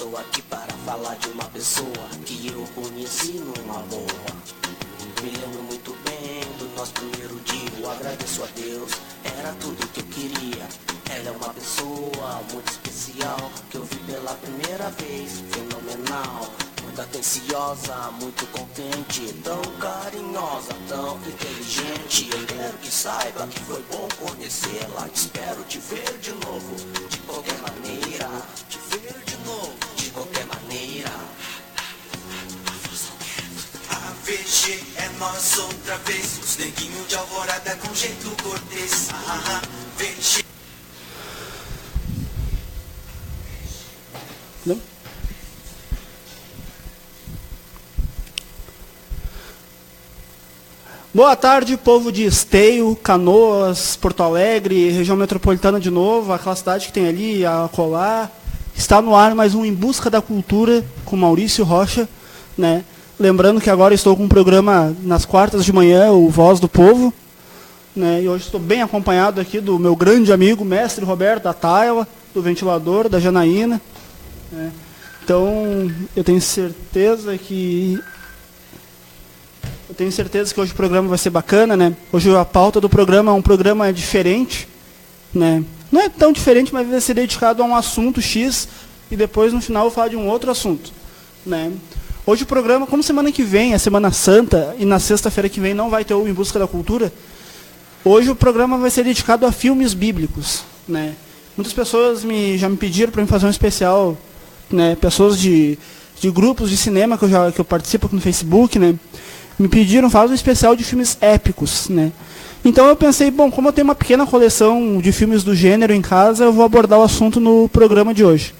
Estou aqui para falar de uma pessoa que eu conheci numa boa. Me lembro muito bem do nosso primeiro dia. Eu agradeço a Deus, era tudo que eu queria. Ela é uma pessoa muito especial que eu vi pela primeira vez, fenomenal. Muito atenciosa, muito contente, tão carinhosa, tão inteligente. Eu quero que saiba que foi bom conhecê-la. Espero te ver de novo, de qualquer maneira. Te ver de novo, de qualquer maneira. AVG é nós outra vez, os neguinhos de Alvorada com jeito cortês. VG. Não? Boa tarde, povo de Esteio, Canoas, Porto Alegre, região metropolitana de novo, aquela cidade que tem ali, a Colar. Está no ar mais um Em Busca da Cultura com Maurício Rocha, né? Lembrando que agora estou com um programa nas quartas de manhã, o Voz do Povo, né? E hoje estou bem acompanhado aqui do meu grande amigo, mestre Roberto, da Taila, do Ventilador, da Janaína, né? Então, eu tenho certeza que hoje o programa vai ser bacana, né? Hoje a pauta do programa é um programa diferente, né? Não é tão diferente, mas vai ser dedicado a um assunto X e depois no final eu vou falar de um outro assunto, né? Hoje o programa, como semana que vem, é Semana Santa, e na sexta-feira que vem não vai ter o Em Busca da Cultura, hoje o programa vai ser dedicado a filmes bíblicos, né? Muitas pessoas já me pediram para fazer um especial, né? Pessoas de grupos de cinema que eu participo aqui no Facebook, né? Me pediram fazer um especial de filmes épicos, né? Então eu pensei, bom, como eu tenho uma pequena coleção de filmes do gênero em casa, eu vou abordar o assunto no programa de hoje,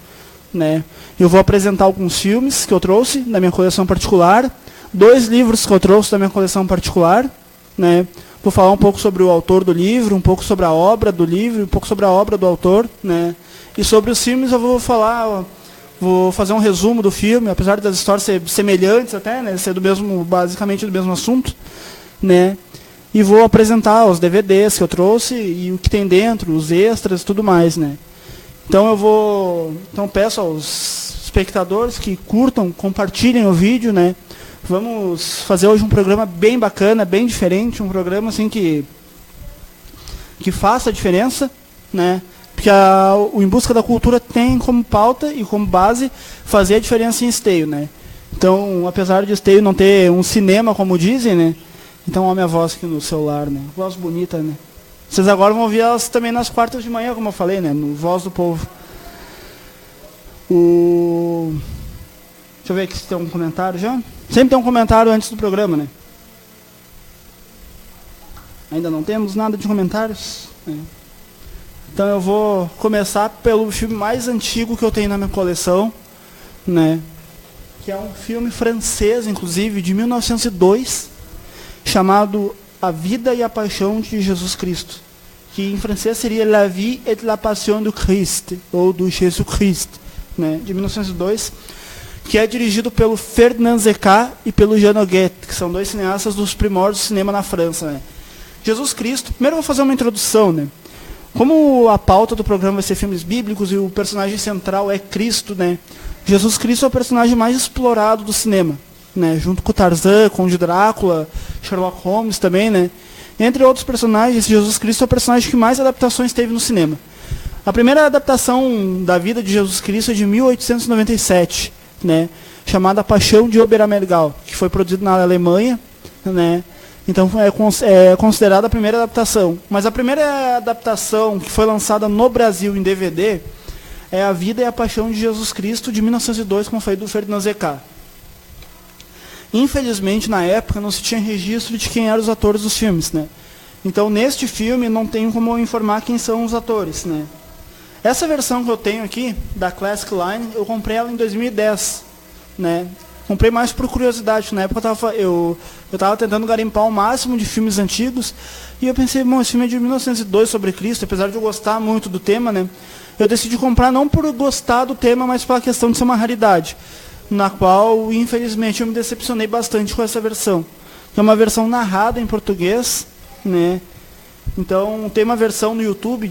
né? Eu vou apresentar alguns filmes que eu trouxe da minha coleção particular, 2 livros que eu trouxe da minha coleção particular, né? Vou falar um pouco sobre o autor do livro, um pouco sobre a obra do livro, um pouco sobre a obra do autor, né? E sobre os filmes eu vou fazer um resumo do filme, apesar das histórias ser semelhantes até, né? Ser basicamente do mesmo assunto, né? E vou apresentar os DVDs que eu trouxe e o que tem dentro, os extras e tudo mais, né? Então peço aos espectadores que curtam, compartilhem o vídeo, né? Vamos fazer hoje um programa bem bacana, bem diferente, um programa assim que faça a diferença, né? Porque o Em Busca da Cultura tem como pauta e como base fazer a diferença em Esteio, né? Então, apesar de Esteio não ter um cinema, como dizem, né? Então, olha a minha voz aqui no celular, né? Voz bonita, né? Vocês agora vão ouvir elas também nas quartas de manhã, como eu falei, né? No Voz do Povo. Deixa eu ver aqui se tem um comentário já. Sempre tem um comentário antes do programa, né? Ainda não temos nada de comentários, né? Então eu vou começar pelo filme mais antigo que eu tenho na minha coleção, né? Que é um filme francês, inclusive, de 1902, chamado A Vida e a Paixão de Jesus Cristo, que em francês seria La Vie et la Passion du Christ, ou do Jesus Cristo, né? De 1902, que é dirigido pelo Ferdinand Zeca e pelo Jean Noguet, que são 2 cineastas dos primórdios do cinema na França, né? Jesus Cristo, primeiro eu vou fazer uma introdução, né? Como a pauta do programa vai ser filmes bíblicos e o personagem central é Cristo, né? Jesus Cristo é o personagem mais explorado do cinema, né? Junto com o Tarzan, Conde Drácula, Sherlock Holmes também, né? Entre outros personagens, Jesus Cristo é o personagem que mais adaptações teve no cinema. A primeira adaptação da vida de Jesus Cristo é de 1897, né? Chamada Paixão de Oberammergau, que foi produzido na Alemanha, né? Então é considerada a primeira adaptação. Mas a primeira adaptação que foi lançada no Brasil em DVD é A Vida e a Paixão de Jesus Cristo, de 1902, como foi do Ferdinand Zeca. Infelizmente, na época, não se tinha registro de quem eram os atores dos filmes, né? Então, neste filme, não tenho como informar quem são os atores, né? Essa versão que eu tenho aqui, da Classic Line, eu comprei ela em 2010, né? Comprei mais por curiosidade. Na época eu estava tentando garimpar o máximo de filmes antigos. E eu pensei, bom, esse filme é de 1902 sobre Cristo. Apesar de eu gostar muito do tema, né? Eu decidi comprar não por gostar do tema, mas pela questão de ser uma raridade. Na qual, infelizmente, eu me decepcionei bastante com essa versão. Que é uma versão narrada em português, né? Então, tem uma versão no YouTube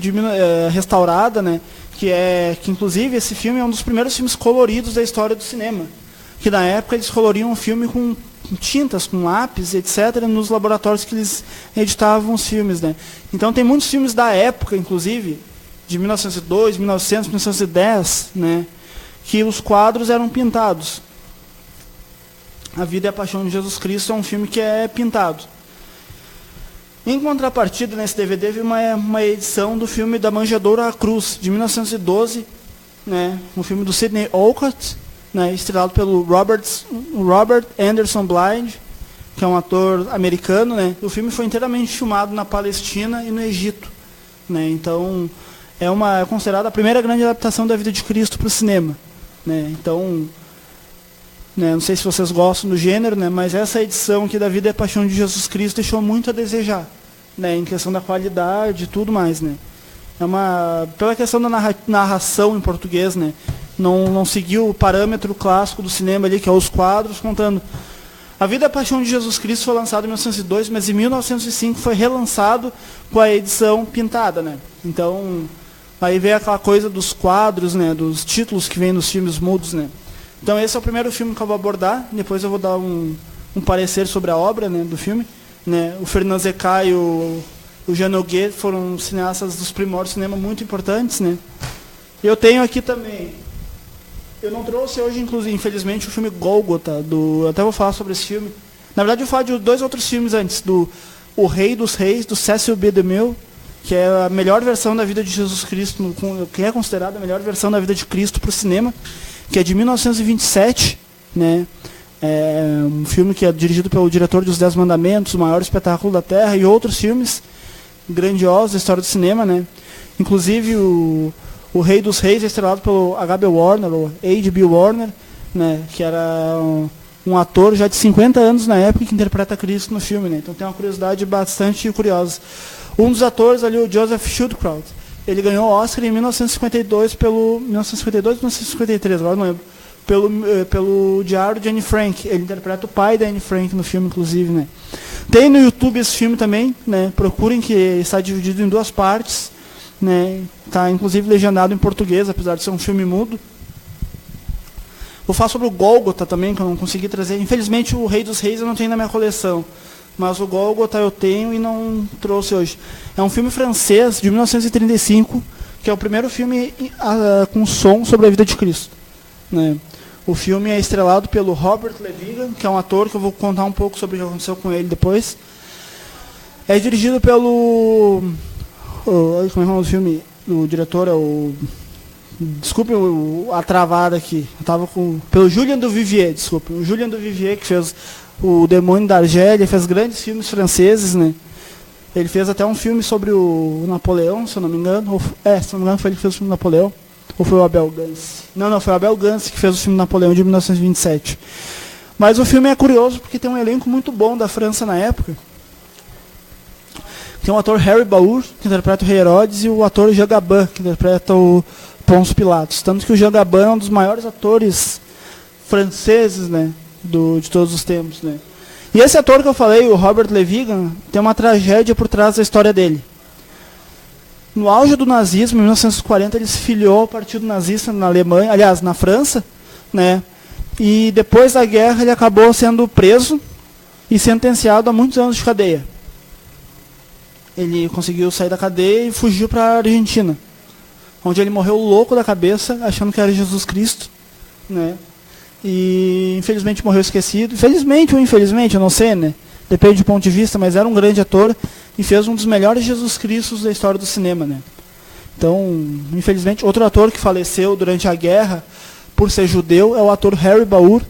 restaurada, né? que inclusive esse filme é um dos primeiros filmes coloridos da história do cinema. Que na época eles coloriam o filme com tintas, com lápis, etc., nos laboratórios que eles editavam os filmes, né? Então tem muitos filmes da época, inclusive, de 1902, 1900, 1910, né? Que os quadros eram pintados. A Vida e a Paixão de Jesus Cristo é um filme que é pintado. Em contrapartida, nesse DVD, vi uma edição do filme Da Manjedoura à Cruz, de 1912, né? Um filme do Sidney Olcott, né, estrelado pelo Robert Anderson Blythe, que é um ator americano, né? O filme foi inteiramente filmado na Palestina e no Egito, né? Então é considerada a primeira grande adaptação da vida de Cristo para o cinema, né? Então, né, não sei se vocês gostam do gênero, né? Mas essa edição aqui da Vida e a Paixão de Jesus Cristo deixou muito a desejar, né? Em questão da qualidade e tudo mais, né? Pela questão da narração em português, né? Não seguiu o parâmetro clássico do cinema ali, que é os quadros, contando. A Vida e a Paixão de Jesus Cristo foi lançado em 1902, mas em 1905 foi relançado com a edição pintada, né? Então, aí veio aquela coisa dos quadros, né? Dos títulos que vêm nos filmes mudos, né? Então esse é o primeiro filme que eu vou abordar, depois eu vou dar um parecer sobre a obra, né, do filme, né? O Fernand Zekai e o Jean Noguet foram cineastas dos primórdios do cinema muito importantes, né? Eu tenho aqui também, eu não trouxe hoje, inclusive, infelizmente, o filme Gólgota, eu até vou falar sobre esse filme. Na verdade, eu vou falar de 2 outros filmes antes, do O Rei dos Reis, do Cecil B. DeMille, que é a melhor versão da vida de Jesus Cristo, que é considerada a melhor versão da vida de Cristo para o cinema, que é de 1927, né? É um filme que é dirigido pelo diretor dos 10 Mandamentos, O Maior Espetáculo da Terra, e outros filmes grandiosos da história do cinema, né? Inclusive o Rei dos Reis é estrelado pelo H.B. Warner, ou H.B. Warner, né? Que era um ator já de 50 anos na época que interpreta Cristo no filme, né? Então tem uma curiosidade bastante curiosa. Um dos atores ali, o Joseph Schildkraut, ele ganhou o Oscar em 1952 ou 1953, agora não lembro, pelo Diário de Anne Frank. Ele interpreta o pai da Anne Frank no filme, inclusive, né? Tem no YouTube esse filme também, né? Procurem, que está dividido em 2 partes, né? Está inclusive legendado em português, apesar de ser um filme mudo. Vou falar sobre o Gólgota também, que eu não consegui trazer. Infelizmente, o Rei dos Reis eu não tenho na minha coleção, mas o Gólgota eu tenho e não trouxe hoje. É um filme francês de 1935, que é o primeiro filme com som sobre a vida de Cristo, né? O filme é estrelado pelo Robert Levigan, que é um ator que eu vou contar um pouco sobre o que aconteceu com ele depois. É dirigido pelo... como é o nome do filme? O diretor é o... Desculpe a travada aqui. Eu tava pelo Julien Duvivier, desculpe. O Julien Duvivier, que fez O Demônio da Argélia, fez grandes filmes franceses, né? Ele fez até um filme sobre o Napoleão, se eu não me engano. Se eu não me engano, foi ele que fez o filme Napoleão. Ou foi o Abel Gance? Não, foi o Abel Gance que fez o filme Napoleão de 1927. Mas o filme é curioso porque tem um elenco muito bom da França na época. Tem o ator Harry Baur, que interpreta o Rei Herodes, e o ator Jean Gabin, que interpreta o Pôncio Pilatos. Tanto que o Jean Gabin é um dos maiores atores franceses, né, de todos os tempos, né. E esse ator que eu falei, o Robert Levigan, tem uma tragédia por trás da história dele. No auge do nazismo, em 1940, ele se filiou ao Partido Nazista na Alemanha, aliás, na França, né? E depois da guerra ele acabou sendo preso e sentenciado a muitos anos de cadeia. Ele conseguiu sair da cadeia e fugiu para a Argentina, onde ele morreu louco da cabeça, achando que era Jesus Cristo, né? E infelizmente morreu esquecido. Felizmente ou infelizmente, eu não sei, né? Depende do ponto de vista, mas era um grande ator e fez um dos melhores Jesus Cristos da história do cinema, né? Então, infelizmente, outro ator que faleceu durante a guerra por ser judeu é o ator Harry Baur,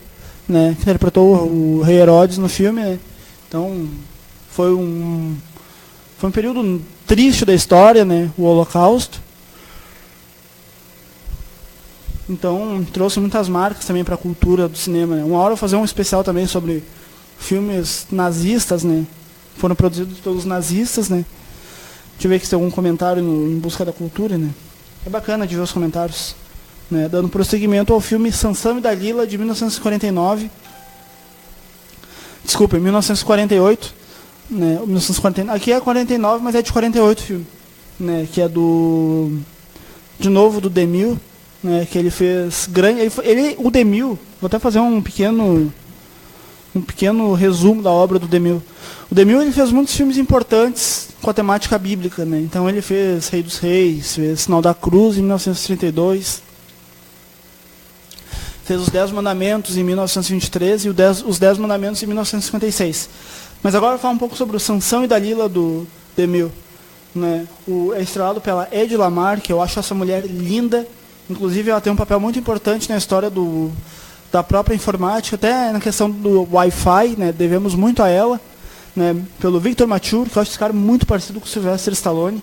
né? Que interpretou o Rei Herodes no filme, né? Então, foi um período triste da história, né? O Holocausto. Então, trouxe muitas marcas também para a cultura do cinema, né? Uma hora eu vou fazer um especial também sobre filmes nazistas, né? Foram produzidos pelos nazistas, né? Deixa eu ver aqui se tem algum comentário Em Busca da Cultura, né? É bacana de ver os comentários, né? Dando prosseguimento ao filme Sansão e Dalila, de 1949. Desculpa, 1948. Né? 1949. Aqui é 49, mas é de 48 o filme. Né? Que é do de novo do DeMille, né, que ele fez grande. O DeMille, vou até fazer um pequeno resumo da obra do DeMille. O DeMille ele fez muitos filmes importantes com a temática bíblica, né? Então ele fez Rei dos Reis, fez Sinal da Cruz em 1932, fez Os 10 Mandamentos em 1923 e os 10 Mandamentos em 1956. Mas agora eu vou falar um pouco sobre o Sansão e Dalila do DeMille, né? É estrelado pela Hedy Lamarr, que eu acho essa mulher linda. Inclusive ela tem um papel muito importante na história da própria informática, até na questão do Wi-Fi, né? Devemos muito a ela, né? Pelo Victor Mature, que eu acho esse cara muito parecido com o Sylvester Stallone,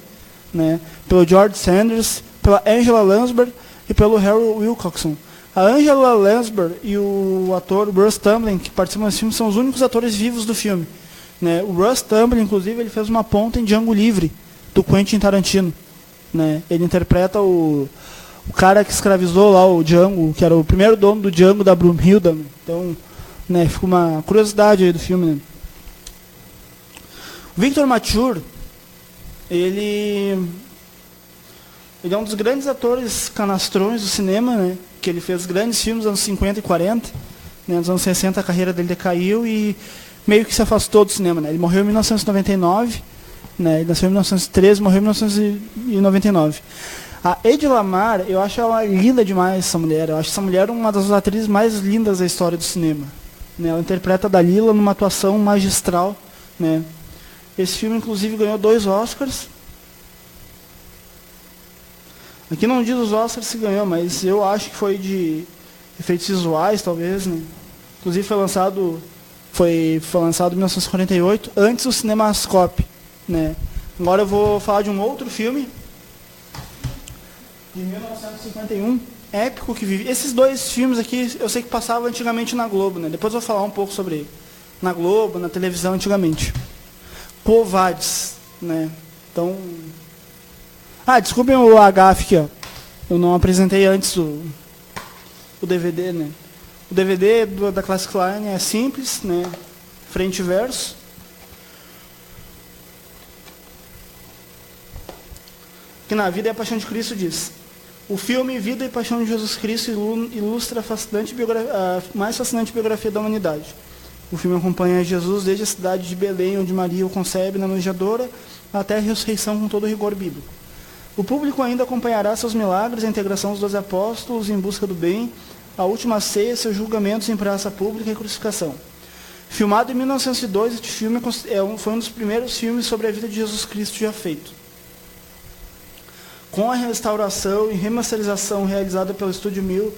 né? Pelo George Sanders, pela Angela Lansbury e pelo Harry Wilcoxon. A Angela Lansbury e o ator Russ Tamblyn, que participam desse filme, são os únicos atores vivos do filme, né? O Russ Tamblyn, inclusive, ele fez uma ponta em Django Livre, do Quentin Tarantino, né? Ele interpreta o cara que escravizou lá o Django, que era o primeiro dono do Django da Brunhilde. Né? Então, né, fica uma curiosidade aí do filme. Né? O Victor Mature, ele é um dos grandes atores canastrões do cinema, né? Que ele fez grandes filmes nos anos 50 e 40. Né? Nos anos 60 a carreira dele decaiu e meio que se afastou do cinema. Né? Ele morreu em 1999, né? Ele nasceu em 1913, morreu em 1999. A Hedy Lamarr, eu acho ela linda demais, essa mulher. Eu acho essa mulher uma das atrizes mais lindas da história do cinema. Né? Ela interpreta a Dalila numa atuação magistral. Né? Esse filme, inclusive, ganhou 2 Oscars. Aqui não diz os Oscars se ganhou, mas eu acho que foi de efeitos visuais, talvez. Né? Inclusive foi lançado em 1948, antes do Cinemascope. Né? Agora eu vou falar de um outro filme, de 1951, épico, que vive. Esses 2 filmes aqui, eu sei que passavam antigamente na Globo, né? Depois eu vou falar um pouco sobre na Globo, na televisão antigamente. Quo Vadis, né? Então, desculpem o agafe aqui, ó. Eu não apresentei antes o DVD, né? O DVD da Classic Line é simples, né? Frente e verso. Que na Vida e a Paixão de Cristo diz: o filme Vida e Paixão de Jesus Cristo ilustra a mais fascinante biografia da humanidade. O filme acompanha Jesus desde a cidade de Belém, onde Maria o concebe na manjedoura, até a ressurreição com todo o rigor bíblico. O público ainda acompanhará seus milagres, a integração dos 12 apóstolos em busca do bem, a última ceia, seus julgamentos em praça pública e crucificação. Filmado em 1902, este filme foi um dos primeiros filmes sobre a vida de Jesus Cristo já feito. Com a restauração e remasterização realizada pelo Estúdio 1000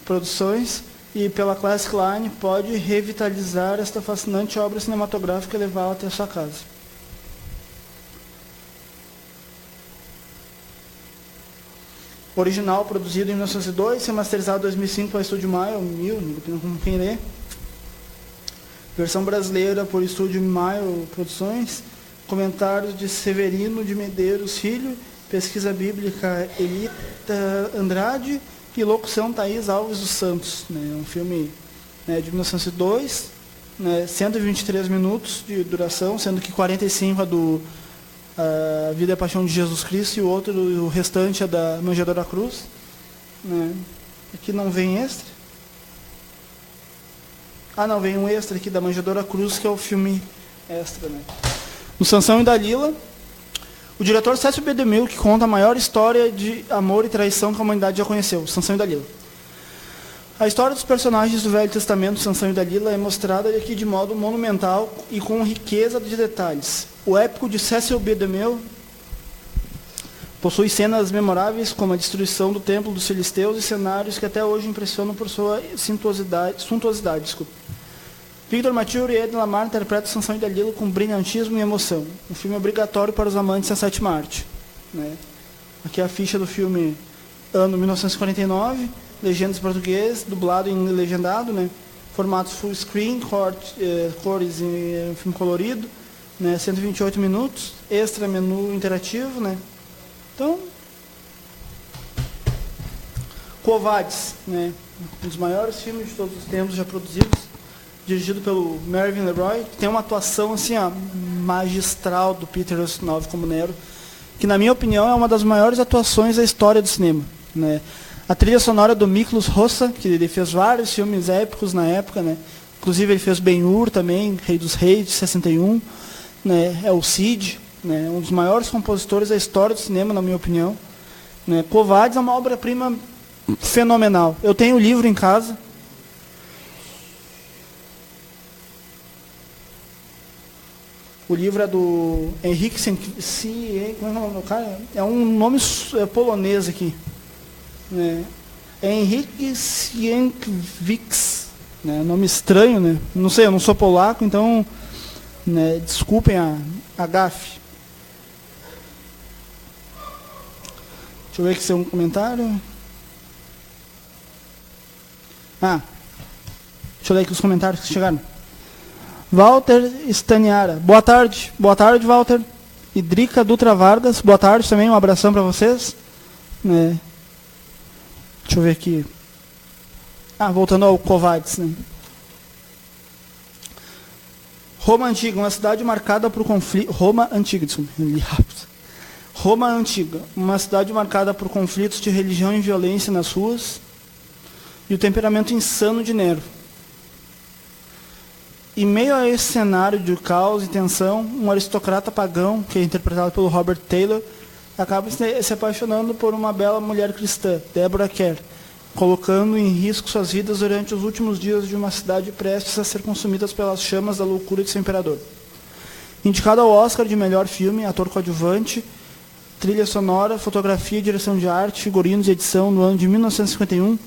Produções e pela Classic Line, pode revitalizar esta fascinante obra cinematográfica e levá-la até a sua casa. Original, produzido em 1902, remasterizado em 2005 pelo Estúdio 1000, dependendo como quem lê. Versão brasileira por Estúdio 1000 Produções. Comentários de Severino de Medeiros Filho. Pesquisa bíblica Elita Andrade e locução Thaís Alves dos Santos. Né? Um filme, né, de 1902, né, 123 minutos de duração, sendo que 45 é do Vida e a Paixão de Jesus Cristo e o restante é da Manjedoura Cruz. Né? Aqui não vem extra. Não, vem um extra aqui da Manjedoura Cruz, que é o filme extra. Né? No Sansão e Dalila, o diretor Cecil B. DeMille, que conta a maior história de amor e traição que a humanidade já conheceu, Sansão e Dalila. A história dos personagens do Velho Testamento, Sansão e Dalila, é mostrada aqui de modo monumental e com riqueza de detalhes. O épico de Cecil B. DeMille possui cenas memoráveis como a destruição do templo dos filisteus e cenários que até hoje impressionam por sua suntuosidade. Victor Mature e Hedy Lamarr interpretam Sansão e Dalila com brilhantismo e emoção. Um filme obrigatório para os amantes da sétima arte. Né? Aqui é a ficha do filme, ano 1949, legendas em português, dublado em legendado, né? Formatos full screen, cores em filme colorido, né? 128 minutos, extra menu interativo. Né? Então, Quo Vadis, né? Um dos maiores filmes de todos os tempos já produzidos, dirigido pelo Mervyn LeRoy, que tem uma atuação assim, magistral do Peter Ustinov como Nero. que na minha opinião é uma das maiores atuações da história do cinema, né? A trilha sonora do Miklos Rozsa, que ele fez vários filmes épicos na época, né? Inclusive ele fez Ben-Hur também, Rei dos Reis, de 61, né? É o Cid, né? Um dos maiores compositores da história do cinema, na minha opinião, né? Quo Vadis é uma obra-prima fenomenal. Eu tenho o livro em casa. O livro é do Henryk Sienkiewicz, como é o nome do cara? É um nome polonês aqui. É Henryk Sienkiewicz, né? Nome estranho, né? Não sei, eu não sou polaco, então, né, desculpem a gafe. Deixa eu ver aqui se tem um comentário. Deixa eu ler aqui os comentários que chegaram. Walter Staniara, boa tarde, Walter. Idrica Dutra Vargas, boa tarde também, um abração para vocês. Deixa eu ver aqui. Voltando ao Quo Vadis, né? Roma Antiga, uma cidade marcada por conflito. Roma Antiga, desculpa, li rápido. Roma Antiga, uma cidade marcada por conflitos de religião e violência nas ruas e o temperamento insano de Nero. Em meio a esse cenário de caos e tensão, um aristocrata pagão, que é interpretado pelo Robert Taylor, acaba se apaixonando por uma bela mulher cristã, Deborah Kerr, colocando em risco suas vidas durante os últimos dias de uma cidade prestes a ser consumida pelas chamas da loucura de seu imperador. Indicado ao Oscar de melhor filme, ator coadjuvante, trilha sonora, fotografia, direção de arte, figurinos e edição no ano de 1951,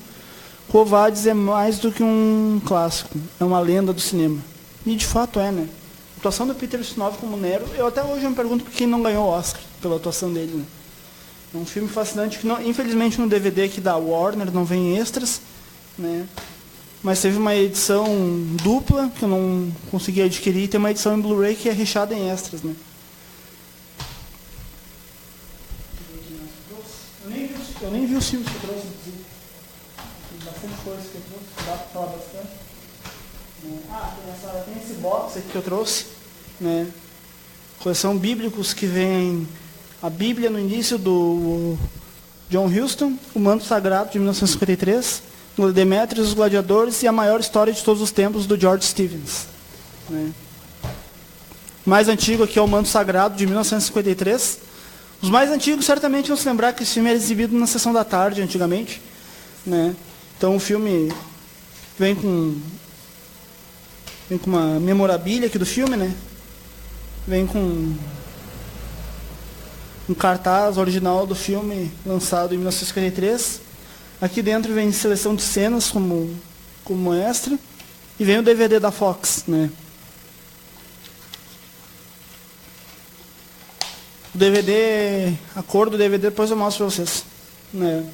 Quo Vadis é mais do que um clássico, é uma lenda do cinema. E de fato é, né? A atuação do Peter Ustinov como Nero, eu até hoje me pergunto por que não ganhou o Oscar pela atuação dele, né? É um filme fascinante que, infelizmente, no DVD aqui da Warner não vem extras, né? Mas teve uma edição dupla que eu não consegui adquirir, e tem uma edição em Blu-ray que é recheada em extras, né? Eu nem vi os filmes que eu trouxe, inclusive. Tem bastante coisa que eu trouxe, dá para falar bastante. Tem esse box aqui que eu trouxe, né? Coleção bíblicos que vem a Bíblia no início do John Huston, o Manto Sagrado de 1953, Demétrios e os Gladiadores e a maior história de todos os tempos do George Stevens, né? Mais antigo aqui é o Manto Sagrado de 1953. Os mais antigos certamente vão se lembrar que esse filme era exibido na sessão da tarde antigamente, né? Então o filme vem com uma memorabilia aqui do filme, né? Vem com um cartaz original do filme lançado em 1953. Aqui dentro vem seleção de cenas como extra. E vem o DVD da Fox, né? O DVD, a cor do DVD, depois eu mostro para vocês, né?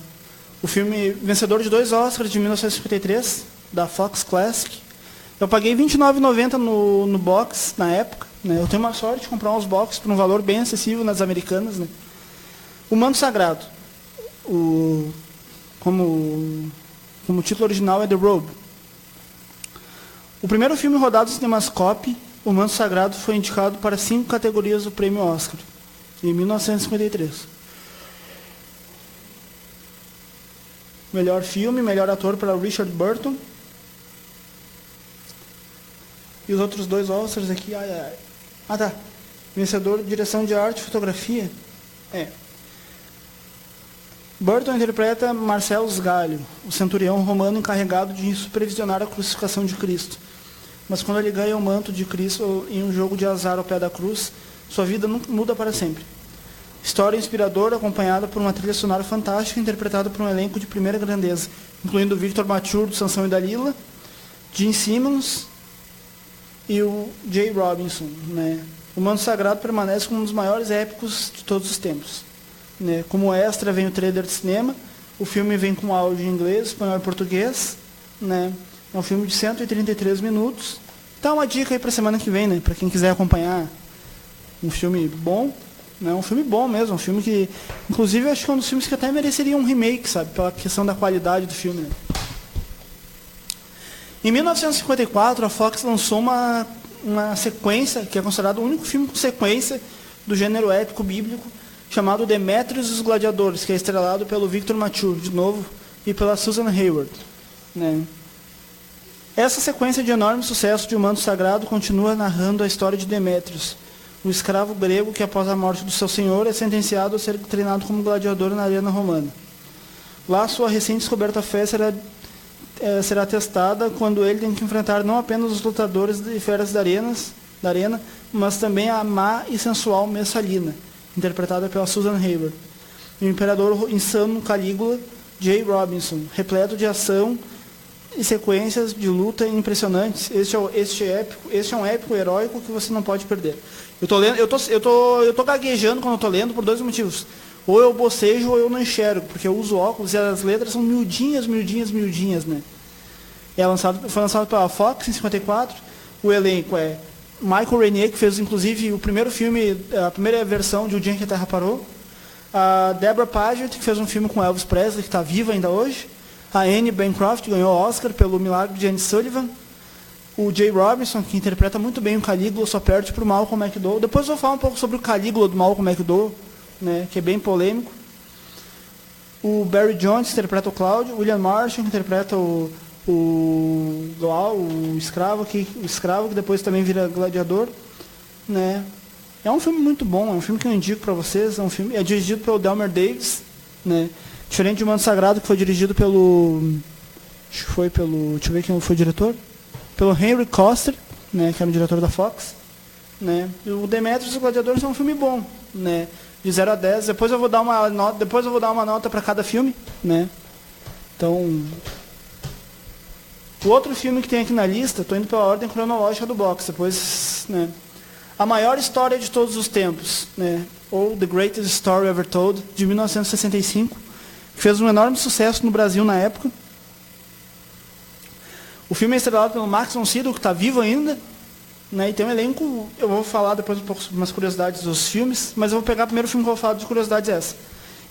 O filme vencedor de 2 Oscars de 1953, da Fox Classic. Eu paguei R$ 29,90 no box, na época, né? Eu tenho uma sorte de comprar uns boxes por um valor bem acessível nas Americanas, né? O Manto Sagrado, como o título original é The Robe. O primeiro filme rodado no Cinemascope, O Manto Sagrado, foi indicado para 5 categorias do Prêmio Oscar, em 1953. Melhor filme, melhor ator para Richard Burton. E os outros 2 Oscars aqui, tá. Vencedor de direção de arte e fotografia. Burton interpreta Marcelo Sgalho, o centurião romano encarregado de supervisionar a crucificação de Cristo. Mas quando ele ganha o manto de Cristo em um jogo de azar ao pé da cruz, sua vida muda para sempre. História inspiradora, acompanhada por uma trilha sonora fantástica, interpretada por um elenco de primeira grandeza, incluindo Victor Mature, do Sansão e Dalila, Gene Simmons e o Jay Robinson, né? O Manto Sagrado permanece como um dos maiores épicos de todos os tempos, né? Como extra vem o trailer de cinema, o filme vem com áudio em inglês, espanhol e português, né? É um filme de 133 minutos. Tá uma dica aí para a semana que vem, né? Para quem quiser acompanhar um filme bom, né? Um filme bom mesmo, um filme que, inclusive, eu acho que é um dos filmes que até mereceria um remake, sabe? Pela questão da qualidade do filme, né? Em 1954, a Fox lançou uma sequência, que é considerado o único filme com sequência do gênero épico bíblico, chamado Demetrius e os Gladiadores, que é estrelado pelo Victor Mature, de novo, e pela Susan Hayward. Né? Essa sequência de enorme sucesso de O Manto Sagrado continua narrando a história de Demétrios, o escravo grego que, após a morte do seu senhor, é sentenciado a ser treinado como gladiador na arena romana. Lá, sua recém-descoberta fé será testada quando ele tem que enfrentar não apenas os lutadores de feras da arena, mas também a má e sensual Messalina, interpretada pela Susan Hayward, e o imperador insano Calígula, J. Robinson, repleto de ação e sequências de luta impressionantes. Este é um épico heróico que você não pode perder. Eu tô gaguejando quando eu tô lendo por dois motivos. Ou eu bocejo ou eu não enxergo, porque eu uso óculos e as letras são miudinhas, né? Foi lançado pela Fox em 54. O elenco é Michael Renier, que fez inclusive o primeiro filme, a primeira versão de O Dia em que a Terra Parou. A Deborah Paget, que fez um filme com Elvis Presley, que está viva ainda hoje. A Anne Bancroft ganhou o Oscar pelo Milagre de Anne Sullivan. O J. Robinson, que interpreta muito bem o Calígula, só perde para o Malcolm McDowell. Depois eu vou falar um pouco sobre o Calígula do Malcolm McDowell, né, que é bem polêmico. O Barry Jones, que interpreta o Cláudio. William Marshall, que interpreta o escravo, que depois também vira gladiador. Né. É um filme muito bom, é um filme que eu indico para vocês. É dirigido pelo Delmer Davis, né. Diferente de O Manto Sagrado, que foi dirigido pelo... Deixa eu ver quem foi o diretor. Pelo Henry Koster, né, que era o diretor da Fox. Né. E o Demetrius e os Gladiadores é um filme bom, né, de 0 a 10. Depois eu vou dar uma nota para cada filme. Né. Então, o outro filme que tem aqui na lista, estou indo pela ordem cronológica do box. Depois, né, A Maior História de Todos os Tempos, né, ou The Greatest Story Ever Told, de 1965, que fez um enorme sucesso no Brasil na época. O filme é estrelado pelo Max von Sydow, que está vivo ainda, né, e tem um elenco. Eu vou falar depois um pouco sobre umas curiosidades dos filmes, mas eu vou pegar o primeiro filme que eu vou falar de curiosidades essa.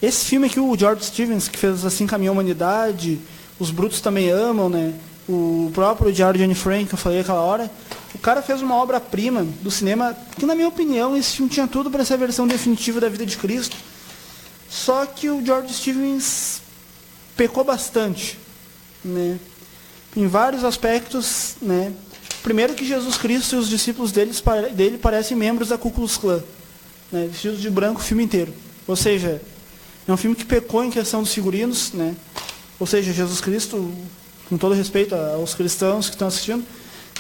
Esse filme aqui, o George Stevens, que fez Assim Caminhou a Humanidade, Os Brutos Também Amam, né, o próprio Diário de Anne Frank, que eu falei aquela hora, o cara fez uma obra-prima do cinema, que na minha opinião, esse filme tinha tudo para ser a versão definitiva da vida de Cristo, só que o George Stevens pecou bastante, né, em vários aspectos, né. Primeiro que Jesus Cristo e os discípulos dele parecem membros da Ku Klux Klan, né, vestidos de branco o filme inteiro. Ou seja, é um filme que pecou em questão dos figurinos, né. Ou seja, Jesus Cristo, com todo respeito aos cristãos que estão assistindo,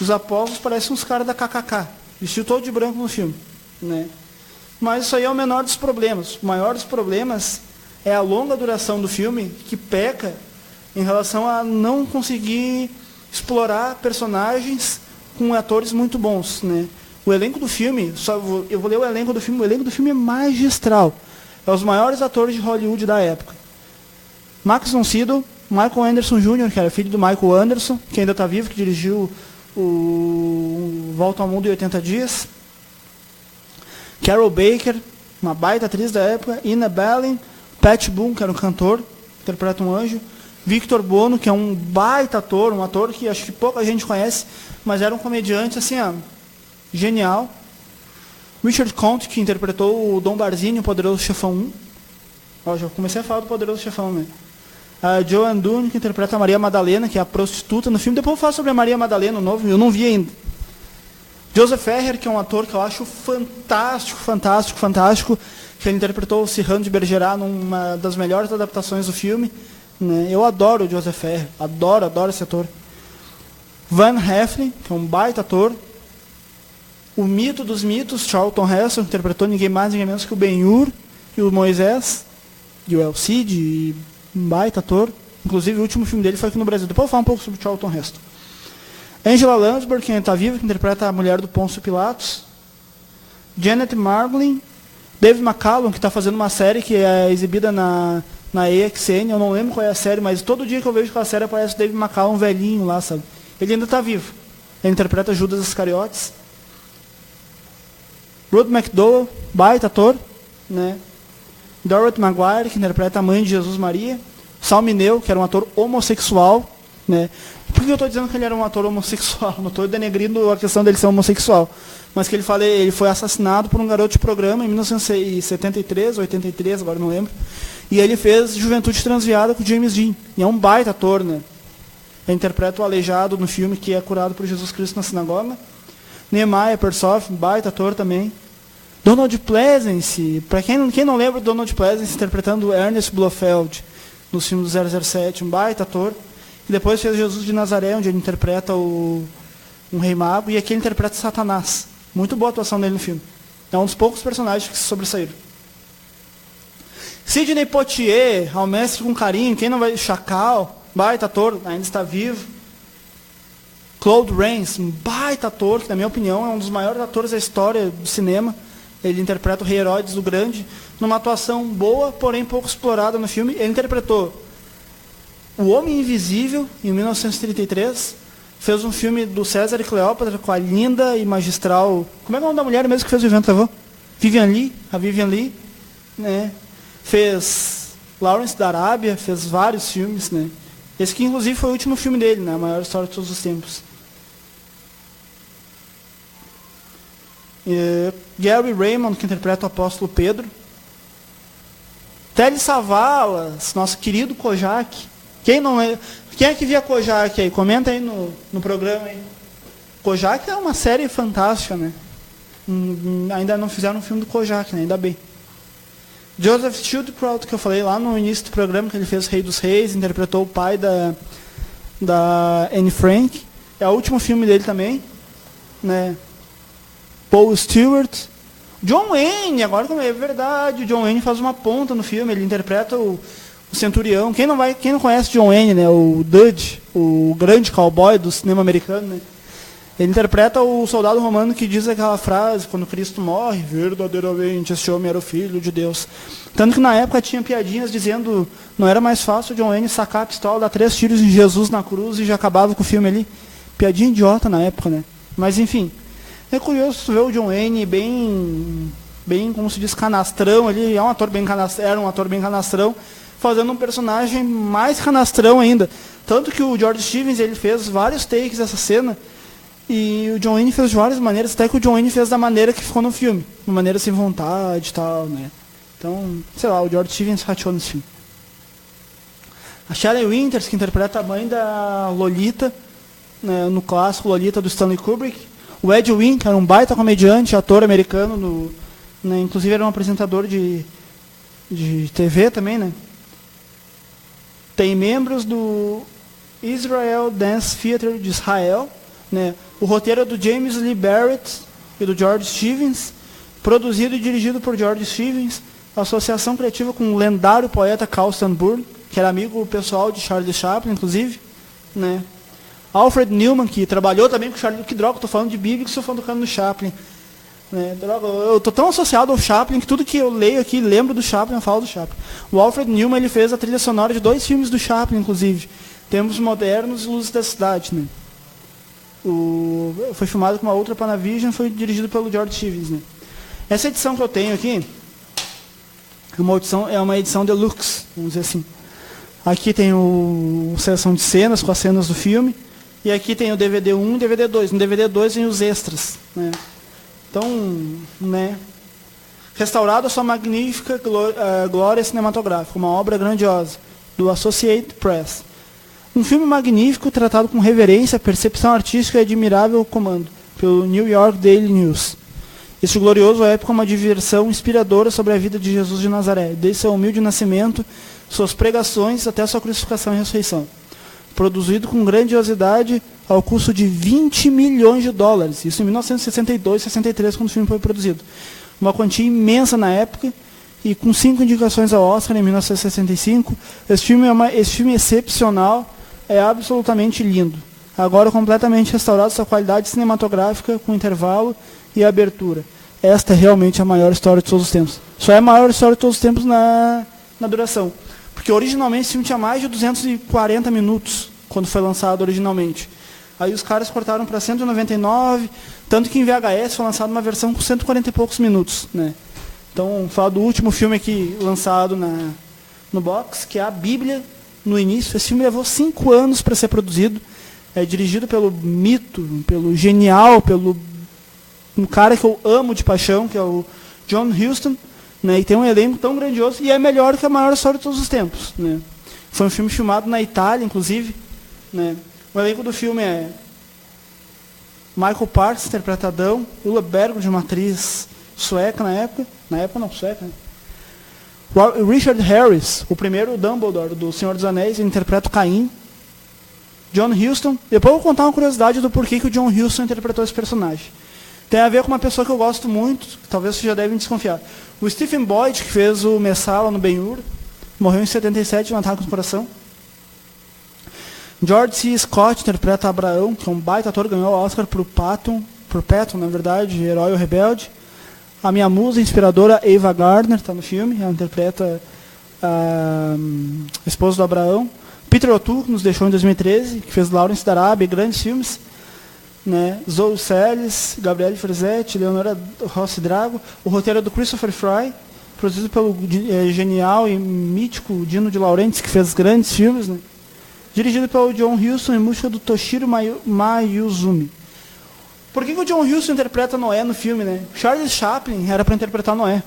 os apóstolos parecem uns caras da KKK, vestido todo de branco no filme, né. Mas isso aí é o menor dos problemas. Os maiores problemas é a longa duração do filme, que peca em relação a não conseguir explorar personagens com atores muito bons, né. O elenco do filme, eu vou ler o elenco do filme é magistral. É os maiores atores de Hollywood da época. Max von Sydow, Michael Anderson Jr., que era filho do Michael Anderson, que ainda está vivo, que dirigiu o Volta ao Mundo em 80 Dias. Carol Baker, uma baita atriz da época. Ina Balin, Pat Boone, que era um cantor, interpreta um anjo. Victor Buono, que é um baita ator, um ator que acho que pouca gente conhece, mas era um comediante assim, genial. Richard Conte, que interpretou o Dom Barzini, o Poderoso Chefão 1. Já comecei a falar do Poderoso Chefão, né? A Joan Dunne, que interpreta a Maria Madalena, que é a prostituta no filme. Depois eu falo sobre a Maria Madalena, o novo, eu não vi ainda. Joseph Ferrer, que é um ator que eu acho fantástico, que ele interpretou o Cyrano de Bergerac numa das melhores adaptações do filme. Né? Eu adoro o Joseph Ferrer, adoro esse ator. Van Heflin, que é um baita ator. O mito dos mitos, Charlton Heston, que interpretou ninguém mais, ninguém menos que o Ben-Hur e o Moisés, e o El Cid, um baita ator. Inclusive, o último filme dele foi aqui no Brasil. Depois eu vou falar um pouco sobre o Charlton Heston. Angela Lansbury, que ainda está viva, que interpreta a mulher do Pôncio Pilatos. Janet Margolin. David McCallum, que está fazendo uma série que é exibida na EXN. Eu não lembro qual é a série, mas todo dia que eu vejo aquela série aparece o David McCallum velhinho lá, sabe? Ele ainda está vivo. Ele interpreta Judas Iscariotes. Ruth McDowell, baita ator, né? Dorothy Maguire, que interpreta a mãe de Jesus Maria. Sal Mineo, que era um ator homossexual, né? Por que eu estou dizendo que ele era um ator homossexual? Não estou denegrindo a questão dele ser homossexual. Mas que ele foi assassinado por um garoto de programa em 1973, 83, agora não lembro. E ele fez Juventude Transviada com o James Dean. E é um baita ator, né? Ele interpreta o aleijado no filme que é curado por Jesus Cristo na sinagoga. Nehemiah Persoff, um baita ator também. Donald Pleasence, para quem não lembra do Donald Pleasence interpretando Ernest Blofeld nos filmes do 007, um baita ator. E depois fez Jesus de Nazaré, onde ele interpreta um rei mago, e aqui ele interpreta Satanás. Muito boa a atuação dele no filme. É um dos poucos personagens que se sobressaíram. Sidney Poitier, Ao Mestre com Carinho, quem não vai... Chacal, baita ator, ainda está vivo. Claude Rains, um baita ator, que na minha opinião é um dos maiores atores da história do cinema. Ele interpreta o rei Herodes o Grande, numa atuação boa, porém pouco explorada no filme. Ele interpretou O Homem Invisível, em 1933. Fez um filme do César e Cleópatra com a linda e magistral... Como é que é o nome da mulher mesmo que fez o Vento Levou? Vivian Leigh. Né? Fez Lawrence da Arábia, fez vários filmes. Né? Esse que inclusive foi o último filme dele, né? A maior história de todos os tempos. Gary Raymond, que interpreta o apóstolo Pedro. Telly Savalas, nosso querido Kojak. Quem é que via Kojak aí? Comenta aí no programa. Aí. Kojak é uma série fantástica, né? Ainda não fizeram um filme do Kojak, né? Ainda bem. Joseph Schildkraut, que eu falei lá no início do programa, que ele fez Rei dos Reis, interpretou o pai da Anne Frank. É o último filme dele também. Né? Paul Stewart. John Wayne, agora é verdade, o John Wayne faz uma ponta no filme, ele interpreta o centurião. Quem não conhece John Wayne, né? O Dudge, o grande cowboy do cinema americano, né? Ele interpreta o soldado romano que diz aquela frase, quando Cristo morre, verdadeiramente este homem era o Filho de Deus. Tanto que na época tinha piadinhas dizendo, não era mais fácil o John Wayne sacar a pistola, dar 3 tiros em Jesus na cruz e já acabava com o filme ali. Piadinha idiota na época, né? Mas enfim, é curioso ver o John Wayne bem, como se diz, canastrão ali, era um ator bem canastrão, fazendo um personagem mais canastrão ainda. Tanto que o George Stevens, ele fez vários takes dessa cena, e o John Wayne fez de várias maneiras, até que o John Wayne fez da maneira que ficou no filme, uma maneira sem vontade e tal, né? Então, sei lá, o George Stevens rateou nesse filme. A Shelley Winters, que interpreta a mãe da Lolita, né, no clássico Lolita do Stanley Kubrick. O Ed Wynn, era um baita comediante, ator americano, né, inclusive era um apresentador de TV também, né? Tem membros do Israel Dance Theatre de Israel, né? O roteiro é do James Lee Barrett e do George Stevens, produzido e dirigido por George Stevens, associação criativa com o lendário poeta Carl Sanborn, que era amigo pessoal de Charlie Chaplin, inclusive, né? Alfred Newman, que trabalhou também com o Charlie... Que droga, estou falando de Bíblia e estou falando do Chaplin. Né? Droga, eu estou tão associado ao Chaplin que tudo que eu leio aqui, lembro do Chaplin, eu falo do Chaplin. O Alfred Newman, ele fez a trilha sonora de 2 filmes do Chaplin, inclusive. Tempos Modernos e Luzes da Cidade. Né? Foi filmado com uma outra Panavision, foi dirigido pelo George Stevens. Né? Essa edição que eu tenho aqui é uma edição deluxe, vamos dizer assim. Aqui tem a seleção de cenas, com as cenas do filme. E aqui tem o DVD 1 e o DVD 2. No DVD 2 tem os extras. Né? Então, né? Restaurado a sua magnífica glória cinematográfica, uma obra grandiosa, do Associated Press. Um filme magnífico, tratado com reverência, percepção artística e admirável comando, pelo New York Daily News. Este glorioso épico é uma diversão inspiradora sobre a vida de Jesus de Nazaré, desde seu humilde nascimento, suas pregações até sua crucificação e ressurreição. Produzido com grandiosidade ao custo de $20 milhões. Isso em 1962, 63, quando o filme foi produzido. Uma quantia imensa na época, e com 5 indicações ao Oscar em 1965. Esse filme é excepcional, é absolutamente lindo. Agora completamente restaurado sua qualidade cinematográfica, com intervalo e abertura. Esta é realmente a maior história de todos os tempos. Só é a maior história de todos os tempos na duração. Porque originalmente esse filme tinha mais de 240 minutos, quando foi lançado originalmente. Aí os caras cortaram para 199, tanto que em VHS foi lançada uma versão com 140 e poucos minutos. Né? Então, falar do último filme aqui lançado no box, que é a Bíblia no início. Esse filme levou 5 anos para ser produzido. É dirigido pelo mito, pelo genial, pelo um cara que eu amo de paixão, que é o John Huston, né? E tem um elenco tão grandioso e é melhor que a maior história de todos os tempos, né? Foi um filme filmado na Itália, inclusive, né? O elenco do filme é Michael Parks, interpreta Adão, Ulla Bergman, uma atriz sueca na época não, sueca, né? Richard Harris, o primeiro Dumbledore do Senhor dos Anéis, ele interpreta o Caim. John Huston, depois eu vou contar uma curiosidade do porquê que o John Huston interpretou esse personagem. Tem a ver com uma pessoa que eu gosto muito, que talvez vocês já devem desconfiar. O Stephen Boyd, que fez o Messala no Ben-Hur, morreu em 77 de um ataque no coração. George C. Scott interpreta Abraão, que é um baita ator, ganhou o Oscar por Patton, na verdade, Herói ou Rebelde. A minha musa inspiradora, Ava Gardner, está no filme, ela interpreta a esposa do Abraão. Peter O'Toole, que nos deixou em 2013, que fez Lawrence da Arábia, grandes filmes, né? Zoe Salles, Gabriele Ferzetti, Leonora Rossi Drago. O roteiro é do Christopher Fry, produzido pelo genial e mítico Dino de Laurentiis, que fez grandes filmes, né? Dirigido pelo John Huston, em música do Toshiro Mayuzumi. Por que o John Huston interpreta Noé no filme, né? Charles Chaplin era para interpretar Noé.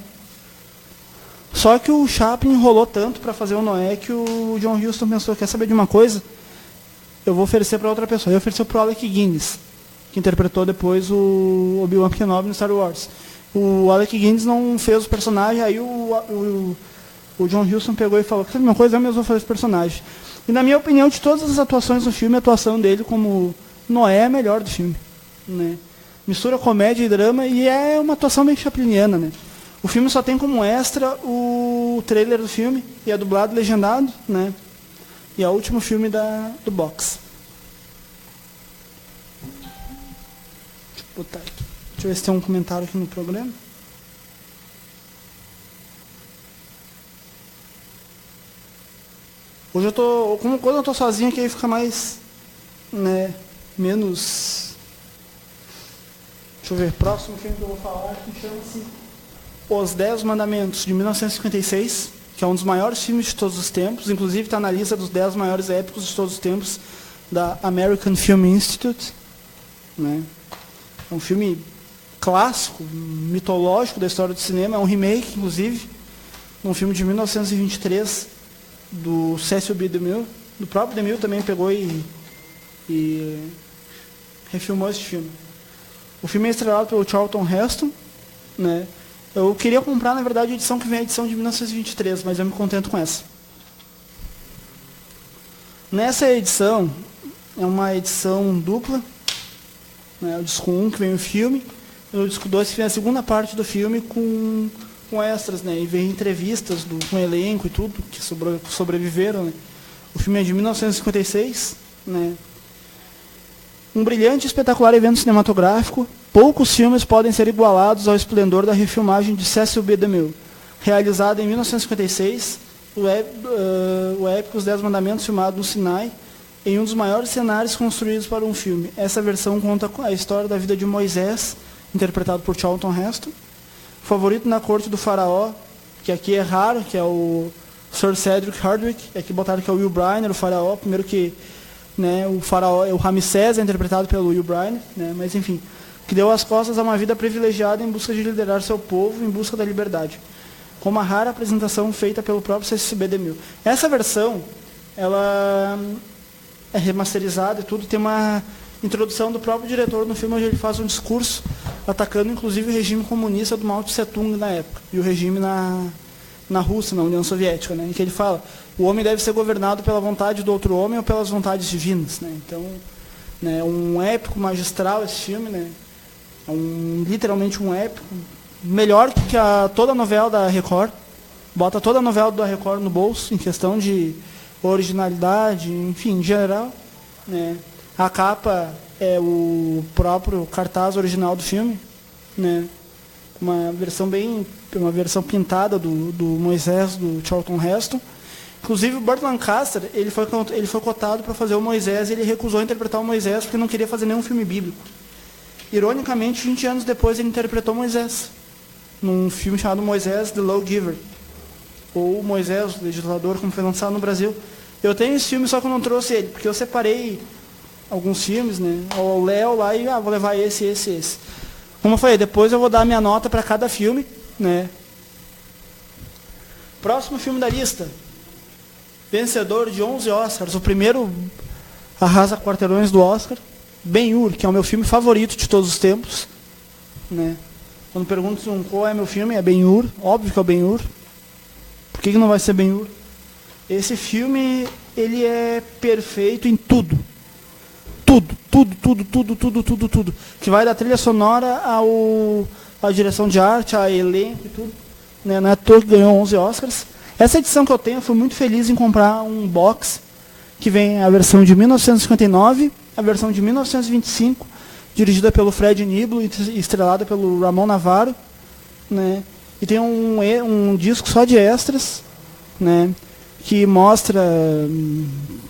Só que o Chaplin enrolou tanto para fazer o Noé que o John Huston pensou, quer saber de uma coisa? Eu vou oferecer para outra pessoa. Ele ofereceu para o Alec Guinness, que interpretou depois o Obi-Wan Kenobi no Star Wars. O Alec Guinness não fez o personagem, aí o John Huston pegou e falou, quer saber de uma coisa? Eu mesmo vou fazer esse personagem. E na minha opinião, de todas as atuações do filme, a atuação dele como Noé é a melhor do filme, né? Mistura comédia e drama e é uma atuação bem chapliniana, né? O filme só tem como extra o trailer do filme, e é dublado e legendado, né? E é o último filme do box. Deixa eu botar aqui. Deixa eu ver se tem um comentário aqui no programa. Hoje eu tô, quando eu tô sozinho aqui, aí fica mais, né, menos... Deixa eu ver, próximo filme que eu vou falar aqui chama-se Os 10 Mandamentos, de 1956, que é um dos maiores filmes de todos os tempos, inclusive está na lista dos 10 maiores épicos de todos os tempos da American Film Institute, né? É um filme clássico, mitológico da história do cinema, é um remake, inclusive, um filme de 1923, do Cecil B. DeMille, do próprio DeMille também pegou e refilmou esse filme. O filme é estrelado pelo Charlton Heston, né? Eu queria comprar, na verdade, a edição que vem, a edição de 1923, mas eu me contento com essa. Nessa edição, é uma edição dupla, né? O disco 1 que vem o filme, e o disco 2 que vem a segunda parte do filme com extras, né? E vem entrevistas com o elenco e tudo, que sobreviveram, né? O filme é de 1956, né? Um brilhante e espetacular evento cinematográfico. Poucos filmes podem ser igualados ao esplendor da refilmagem de Cecil B. DeMille. Realizada em 1956, o épico Os 10 Mandamentos, filmado no Sinai, em um dos maiores cenários construídos para um filme. Essa versão conta a história da vida de Moisés, interpretado por Charlton Heston, favorito na corte do faraó, que aqui é raro, que é o Sir Cedric Hardwicke, aqui botaram que é o Will Brynner, o faraó, primeiro que, né, o faraó, o Ramsés é interpretado pelo Will Brynner, né, mas enfim, que deu as costas a uma vida privilegiada em busca de liderar seu povo, em busca da liberdade, com uma rara apresentação feita pelo próprio Cecil B. DeMille. Essa versão, ela é remasterizada e tudo, tem uma introdução do próprio diretor no filme, onde ele faz um discurso atacando inclusive o regime comunista do Mao Tse Tung na época, e o regime na Rússia, na União Soviética, né, em que ele fala, o homem deve ser governado pela vontade do outro homem ou pelas vontades divinas, né? Então, né, um épico magistral esse filme, né? É literalmente um épico, melhor que toda a novela da Record, bota toda a novela da Record no bolso, em questão de originalidade, enfim, em geral, né? A capa é o próprio cartaz original do filme, né? Uma versão pintada do Moisés, do Charlton Heston. Inclusive o Burt Lancaster, ele foi cotado para fazer o Moisés, e ele recusou interpretar o Moisés porque não queria fazer nenhum filme bíblico. Ironicamente, 20 anos depois ele interpretou Moisés, num filme chamado Moisés, The Lawgiver, ou Moisés, o Legislador, como foi lançado no Brasil. Eu tenho esse filme, só que eu não trouxe ele, porque eu separei alguns filmes, né? O Léo lá e vou levar esse. Como eu falei, depois eu vou dar a minha nota para cada filme, né? Próximo filme da lista. Vencedor de 11 Oscars. O primeiro arrasa quarteirões do Oscar. Ben-Hur, que é o meu filme favorito de todos os tempos, né? Quando perguntam qual é meu filme, é Ben-Hur. Óbvio que é o Ben-Hur. Por que não vai ser Ben-Hur? Esse filme, ele é perfeito em tudo. Tudo. Que vai da trilha sonora à direção de arte, a elenco e tudo. Né? Não é à toa que ganhou 11 Oscars. Essa edição que eu tenho, eu fui muito feliz em comprar um box que vem a versão de 1959, a versão de 1925, dirigida pelo Fred Niblo e estrelada pelo Ramon Navarro, né? E tem um disco só de extras, né? Que mostra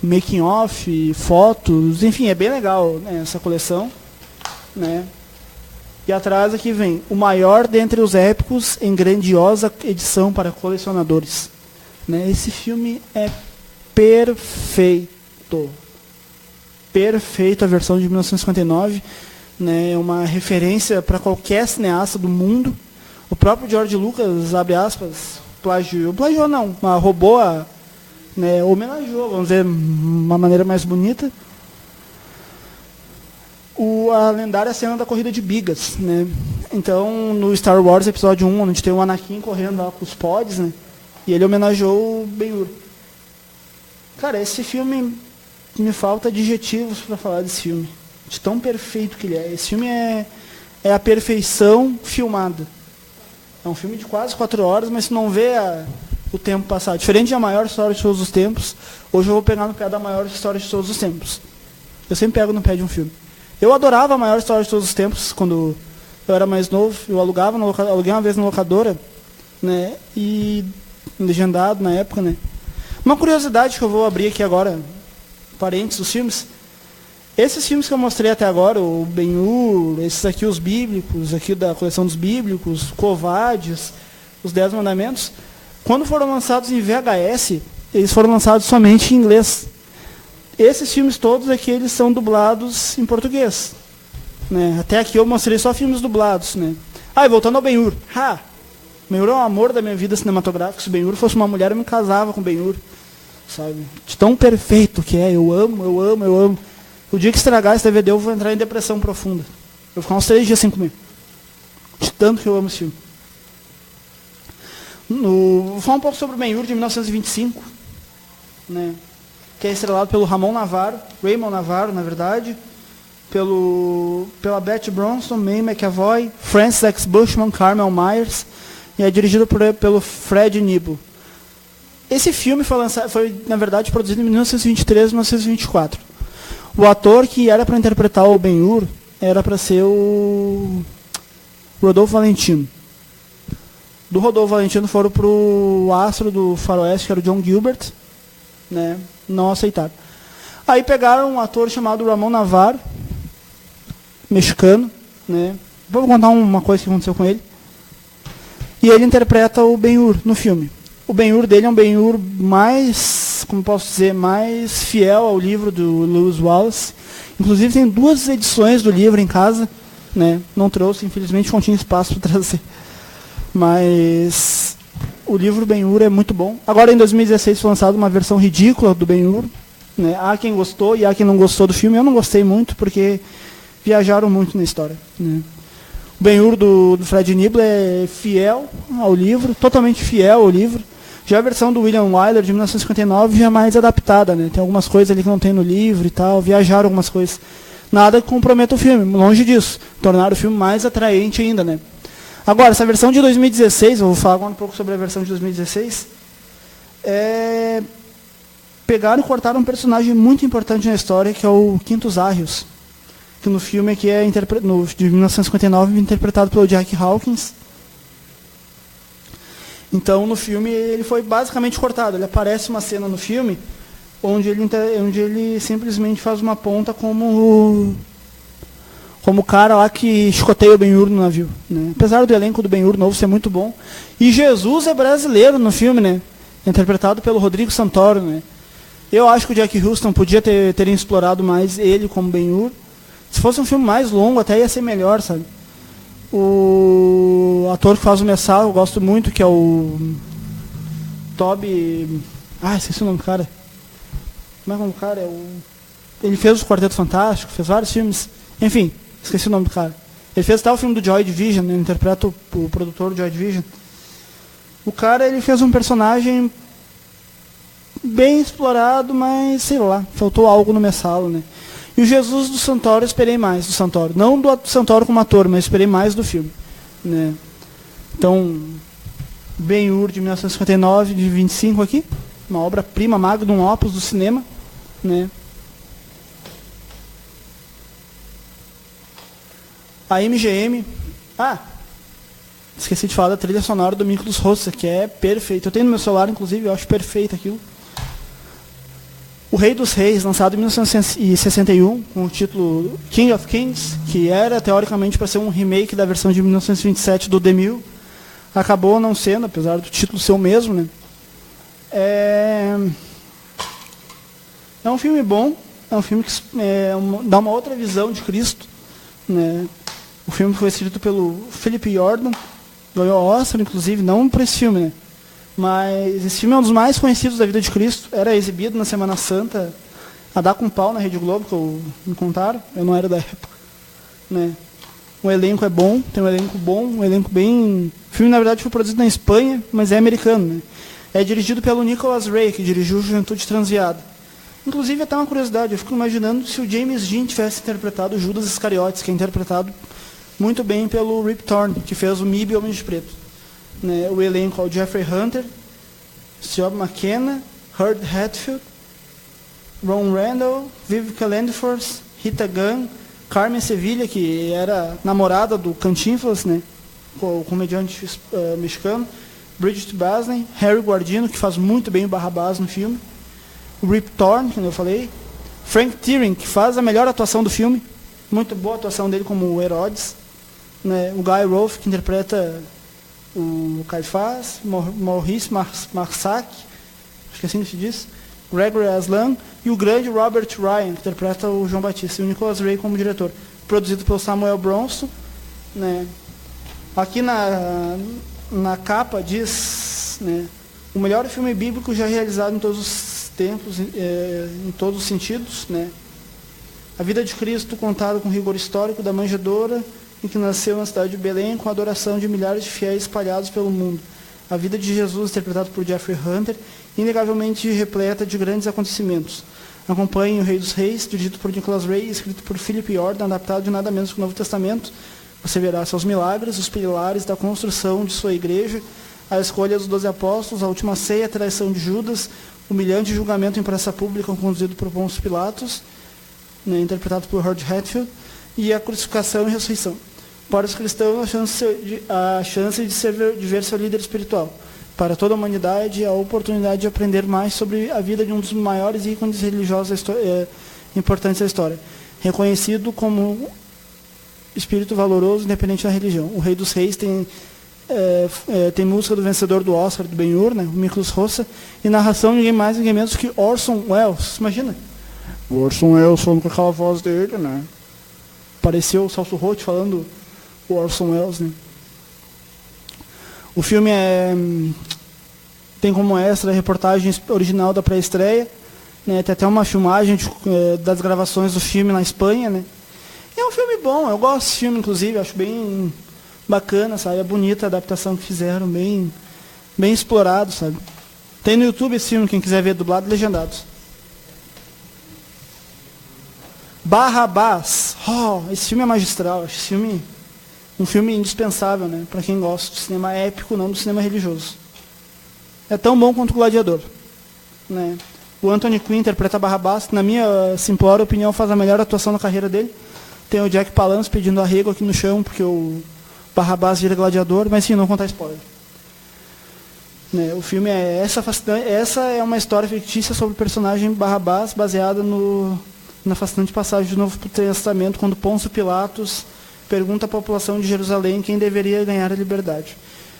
making off, fotos, enfim, é bem legal, né, essa coleção, né? E atrás aqui vem o maior dentre os épicos em grandiosa edição para colecionadores, né? Esse filme é perfeito. Perfeito, a versão de 1959, né? É uma referência para qualquer cineasta do mundo. O próprio George Lucas, abre aspas, plagiou não, mas roubou né, homenageou, vamos dizer, uma maneira mais bonita, a lendária cena da corrida de bigas, né? Então, no Star Wars episódio 1, onde tem o Anakin correndo lá com os pods, né? E ele homenageou o Ben-Hur. Cara, esse filme, me falta adjetivos para falar desse filme, de tão perfeito que ele é. Esse filme é a perfeição filmada. É um filme de quase 4 horas, mas você não vê o tempo passar. Diferente da maior história de todos os tempos, hoje eu vou pegar no pé da maior história de todos os tempos. Eu sempre pego no pé de um filme. Eu adorava a maior história de todos os tempos, quando eu era mais novo. Eu aluguei uma vez na locadora, né, e legendado na época, né. Uma curiosidade que eu vou abrir aqui agora, parênteses dos filmes. Esses filmes que eu mostrei até agora, o Ben-Hur, esses aqui, os bíblicos, aqui da coleção dos bíblicos, Covades, os 10 Mandamentos, quando foram lançados em VHS, eles foram lançados somente em inglês. Esses filmes todos aqui, eles são dublados em português, né? Até aqui eu mostrei só filmes dublados, né? E voltando ao Ben-Hur. Ben-Hur é um amor da minha vida cinematográfica. Se Ben-Hur fosse uma mulher, eu me casava com Ben-Hur, sabe? De tão perfeito que é. Eu amo. O dia que estragar esse DVD, eu vou entrar em depressão profunda. Eu vou ficar uns 3 dias sem comer. De tanto que eu amo esse filme. Vou falar um pouco sobre o Ben-Hur de 1925, né? Que é estrelado pelo Raymond Navarro, na verdade, pela Beth Bronson, Mae McAvoy, Francis X. Bushman, Carmel Myers, e é dirigido pelo Fred Niblo. Esse filme foi, na verdade, produzido em 1923 e 1924. O ator que era para interpretar o Ben-Hur era para ser o Rodolfo Valentino. Do Rodolfo Valentino foram para o astro do faroeste, que era o John Gilbert, né? Não aceitaram. Aí pegaram um ator chamado Ramon Navarro, mexicano, né? Vou contar uma coisa que aconteceu com ele. E ele interpreta o Ben-Hur no filme. O Ben-Hur dele é um Ben-Hur mais, como posso dizer, mais fiel ao livro do Lewis Wallace. Inclusive tem 2 edições do livro em casa, né? Não trouxe, infelizmente não tinha espaço para trazer. Mas o livro Ben-Hur é muito bom. Agora, em 2016, foi lançada uma versão ridícula do Ben-Hur, né? Há quem gostou e há quem não gostou do filme. Eu não gostei muito, porque viajaram muito na história, né? O Ben-Hur do Fred Niblo é fiel ao livro, totalmente fiel ao livro. Já a versão do William Wyler, de 1959, já é mais adaptada, né? Tem algumas coisas ali que não tem no livro e tal, viajaram algumas coisas. Nada que comprometa o filme, longe disso. Tornaram o filme mais atraente ainda, né? Agora, essa versão de 2016, eu vou falar agora um pouco sobre a versão de 2016, pegaram e cortaram um personagem muito importante na história, que é o Quintus Arrius, que no filme aqui de 1959 interpretado pelo Jack Hawkins. Então, no filme, ele foi basicamente cortado. Ele aparece uma cena no filme onde ele simplesmente faz uma ponta como o cara lá que chicoteia o Ben-Hur no navio, né? Apesar do elenco do Ben-Hur novo ser muito bom. E Jesus é brasileiro no filme, né? Interpretado pelo Rodrigo Santoro, né? Eu acho que o Jack Huston podia terem explorado mais ele como Ben-Hur. Se fosse um filme mais longo, até ia ser melhor, sabe? O ator que faz o Messal, eu gosto muito, que é o Toby... esqueci o nome do cara. Como é que é o nome do cara? Ele fez o Quarteto Fantástico, fez vários filmes. Enfim, esqueci o nome do cara. Ele fez até o filme do Joy Division, ele interpreta o produtor do Joy Division. O cara, ele fez um personagem bem explorado, mas sei lá, faltou algo no Messalo, né? E o Jesus do Santoro, eu esperei mais do Santoro. Não do Santoro como ator, mas esperei mais do filme, né? Então, Ben-Hur, de 1959, de 25 aqui. Uma obra-prima, magnum opus do cinema, né? A MGM... esqueci de falar da trilha sonora do Miklos Rossa, que é perfeita. Eu tenho no meu celular, inclusive, eu acho perfeito aquilo. O Rei dos Reis, lançado em 1961, com o título King of Kings, que era, teoricamente, para ser um remake da versão de 1927 do The Mill, acabou não sendo, apesar do título ser o mesmo, né? É um filme bom, é um filme que dá uma outra visão de Cristo, né? O filme foi escrito pelo Philip Jordan, ganhou Oscar, inclusive, não por esse filme, né? Mas esse filme é um dos mais conhecidos da vida de Cristo. Era exibido na Semana Santa, a dar com pau na Rede Globo, que me contaram. Eu não era da época, né? O elenco é bom, tem um elenco bom, um elenco bem... O filme, na verdade, foi produzido na Espanha, mas é americano, né? É dirigido pelo Nicholas Ray, que dirigiu Juventude Transviada. Inclusive, até uma curiosidade, eu fico imaginando se o James Dean tivesse interpretado o Judas Iscariotes, que é interpretado muito bem pelo Rip Torn, que fez o Mib Homem de Preto. Né, o elenco é o Jeffrey Hunter, Siob McKenna, Herb Hatfield, Ron Randall, Vivica Landfors, Rita Gunn, Carmen Sevilla, que era namorada do Cantinflas, né, o comediante mexicano, Bridget Basley, Harry Guardino, que faz muito bem o Barrabás no filme, o Rip Torn, que eu falei, Frank Tiering, que faz a melhor atuação do filme, muito boa atuação dele como Herodes, né, o Guy Rolfe, que interpreta o Caifás, Maurice Marsac, acho que assim que se diz, Gregory Aslan, e o grande Robert Ryan, que interpreta o João Batista, e o Nicholas Ray como diretor. Produzido pelo Samuel Bronson, né? Aqui na capa diz, né, o melhor filme bíblico já realizado em todos os tempos, em todos os sentidos, né? A vida de Cristo contada com rigor histórico da manjedoura, em que nasceu na cidade de Belém, com a adoração de milhares de fiéis espalhados pelo mundo. A vida de Jesus, interpretado por Jeffrey Hunter, inegavelmente repleta de grandes acontecimentos. Acompanhe O Rei dos Reis, dirigido por Nicholas Ray, escrito por Philip Jordan, adaptado de nada menos que o Novo Testamento. Você verá seus milagres, os pilares da construção de sua igreja, a escolha dos 12 apóstolos, a última ceia, a traição de Judas, humilhante julgamento em praça pública conduzido por Pôncio Pilatos, né, interpretado por Herb Hatfield, e a crucificação e ressurreição. Para os cristãos, a chance de ver seu líder espiritual. Para toda a humanidade, a oportunidade de aprender mais sobre a vida de um dos maiores ícones religiosos importantes da história. Reconhecido como espírito valoroso, independente da religião. O Rei dos Reis tem música do vencedor do Oscar, do Ben-Hur, né, o Miklos Rossa, e narração de ninguém mais, ninguém menos que Orson Welles. Imagina? O Orson Welles falando com aquela voz dele, né? Pareceu o Celso Roth falando o Orson Welles, né? O filme tem como extra a reportagem original da pré-estreia, né? Tem até uma filmagem das gravações do filme na Espanha, né? E é um filme bom, eu gosto desse filme, inclusive, acho bem bacana, sabe? É bonita a adaptação que fizeram, bem explorado, sabe? Tem no YouTube esse filme, quem quiser ver dublado e legendado. Barrabás. Esse filme é magistral. Acho esse filme um filme indispensável, né, para quem gosta do cinema épico, não do cinema religioso. É tão bom quanto o Gladiador, né? O Anthony Quinn interpreta Barrabás, que, na minha simplória opinião, faz a melhor atuação da carreira dele. Tem o Jack Palance pedindo arrego aqui no chão, porque o Barrabás vira gladiador, mas sim, não contar spoiler. Né, o filme essa é uma história fictícia sobre o personagem Barrabás, baseada na fascinante passagem do Novo Testamento, quando Pôncio Pilatos pergunta à população de Jerusalém quem deveria ganhar a liberdade.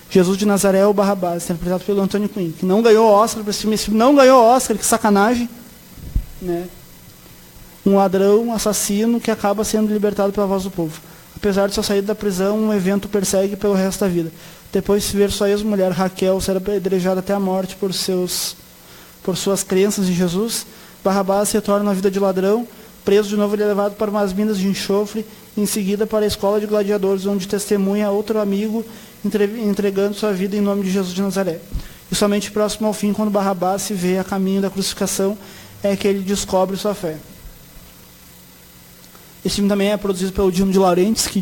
Jesus de Nazaré ou Barrabás, interpretado pelo Anthony Quinn, que não ganhou Oscar para esse filme. Esse filme não ganhou Oscar, que sacanagem. né? Um ladrão, um assassino que acaba sendo libertado pela voz do povo. Apesar de sua saída da prisão, um evento o persegue pelo resto da vida. Depois de ver sua ex-mulher Raquel ser apedrejada até a morte por suas crenças em Jesus, Barrabás retorna na vida de ladrão. Preso de novo, ele é levado para umas minas de enxofre, e em seguida para a escola de gladiadores, onde testemunha outro amigo entregando sua vida em nome de Jesus de Nazaré. E somente próximo ao fim, quando Barrabás se vê a caminho da crucificação, é que ele descobre sua fé. Esse filme também é produzido pelo Dino de Laurentiis, que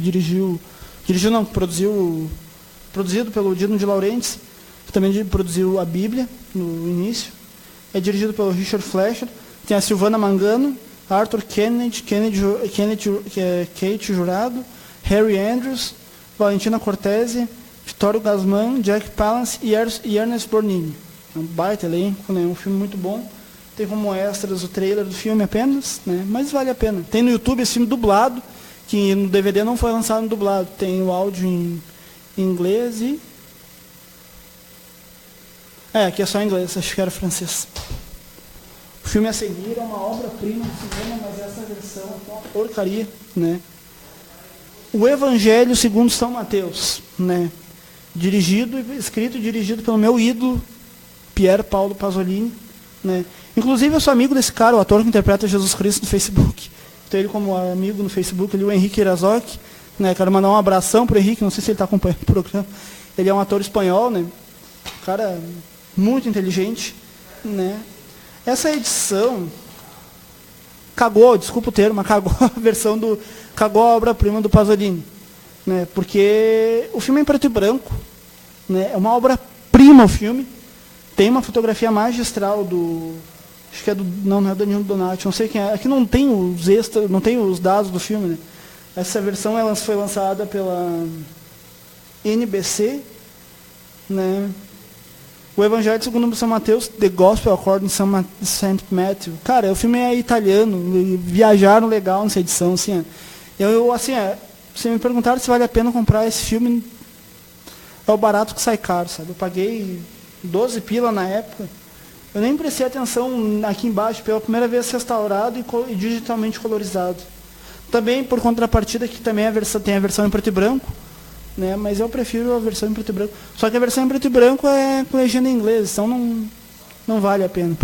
produzido pelo Dino de Laurentiis, que também produziu a Bíblia no início. É dirigido pelo Richard Fleischer, tem a Silvana Mangano, Arthur Kennedy, Kate Jurado, Harry Andrews, Valentina Cortese, Vittorio Gassman, Jack Palance e Ernest Borgnine. É um baita elenco, né? Um filme muito bom. Tem como extras o trailer do filme apenas, né? Mas vale a pena. Tem no YouTube esse filme dublado, que no DVD não foi lançado no dublado. Tem o áudio em inglês e... aqui é só em inglês, acho que era francês. O filme a seguir é uma obra-prima do cinema, mas essa versão é uma porcaria, né? O Evangelho segundo São Mateus, né? Escrito e dirigido pelo meu ídolo, Pier Paolo Pasolini, né? Inclusive eu sou amigo desse cara, o ator que interpreta Jesus Cristo no Facebook. Tenho ele como amigo no Facebook, o Henrique Irazoc, né? Quero mandar um abração pro Henrique, não sei se ele está acompanhando o programa. Ele é um ator espanhol, né? Um cara muito inteligente, né? Essa edição cagou, desculpa o termo, mas cagou a obra-prima do Pasolini, né? Porque o filme é em preto e branco, né? É uma obra-prima o filme. Tem uma fotografia magistral acho que é não é do Danilo Donati, não sei quem é. Aqui não tem os extras, não tem os dados do filme, né? Essa versão ela foi lançada pela NBC, né? O Evangelho segundo São Mateus, The Gospel According to St. Matthew. Cara, o filme é italiano, viajaram legal nessa edição, assim. Se me perguntaram se vale a pena comprar esse filme, é o barato que sai caro, sabe? Eu paguei 12 pila na época. Eu nem prestei atenção aqui embaixo, pela primeira vez restaurado e digitalmente colorizado. Também, por contrapartida, que também tem a versão em preto e branco, né? Mas eu prefiro a versão em preto e branco. Só que a versão em preto e branco é com legenda em inglês, então não vale a pena.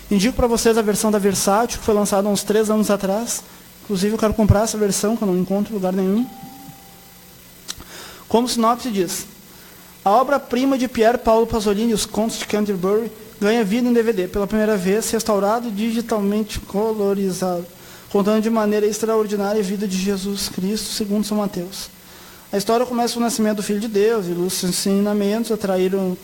Indico para vocês a versão da Versátil, que foi lançada há uns 3 anos atrás. Inclusive eu quero comprar essa versão, que eu não encontro em lugar nenhum. Como sinopse diz: a obra-prima de Pier Paolo Pasolini, Os Contos de Canterbury, ganha vida em DVD, pela primeira vez restaurado e digitalmente colorizado, contando de maneira extraordinária a vida de Jesus Cristo, segundo São Mateus. A história começa com o nascimento do Filho de Deus, e os ensinamentos atraíram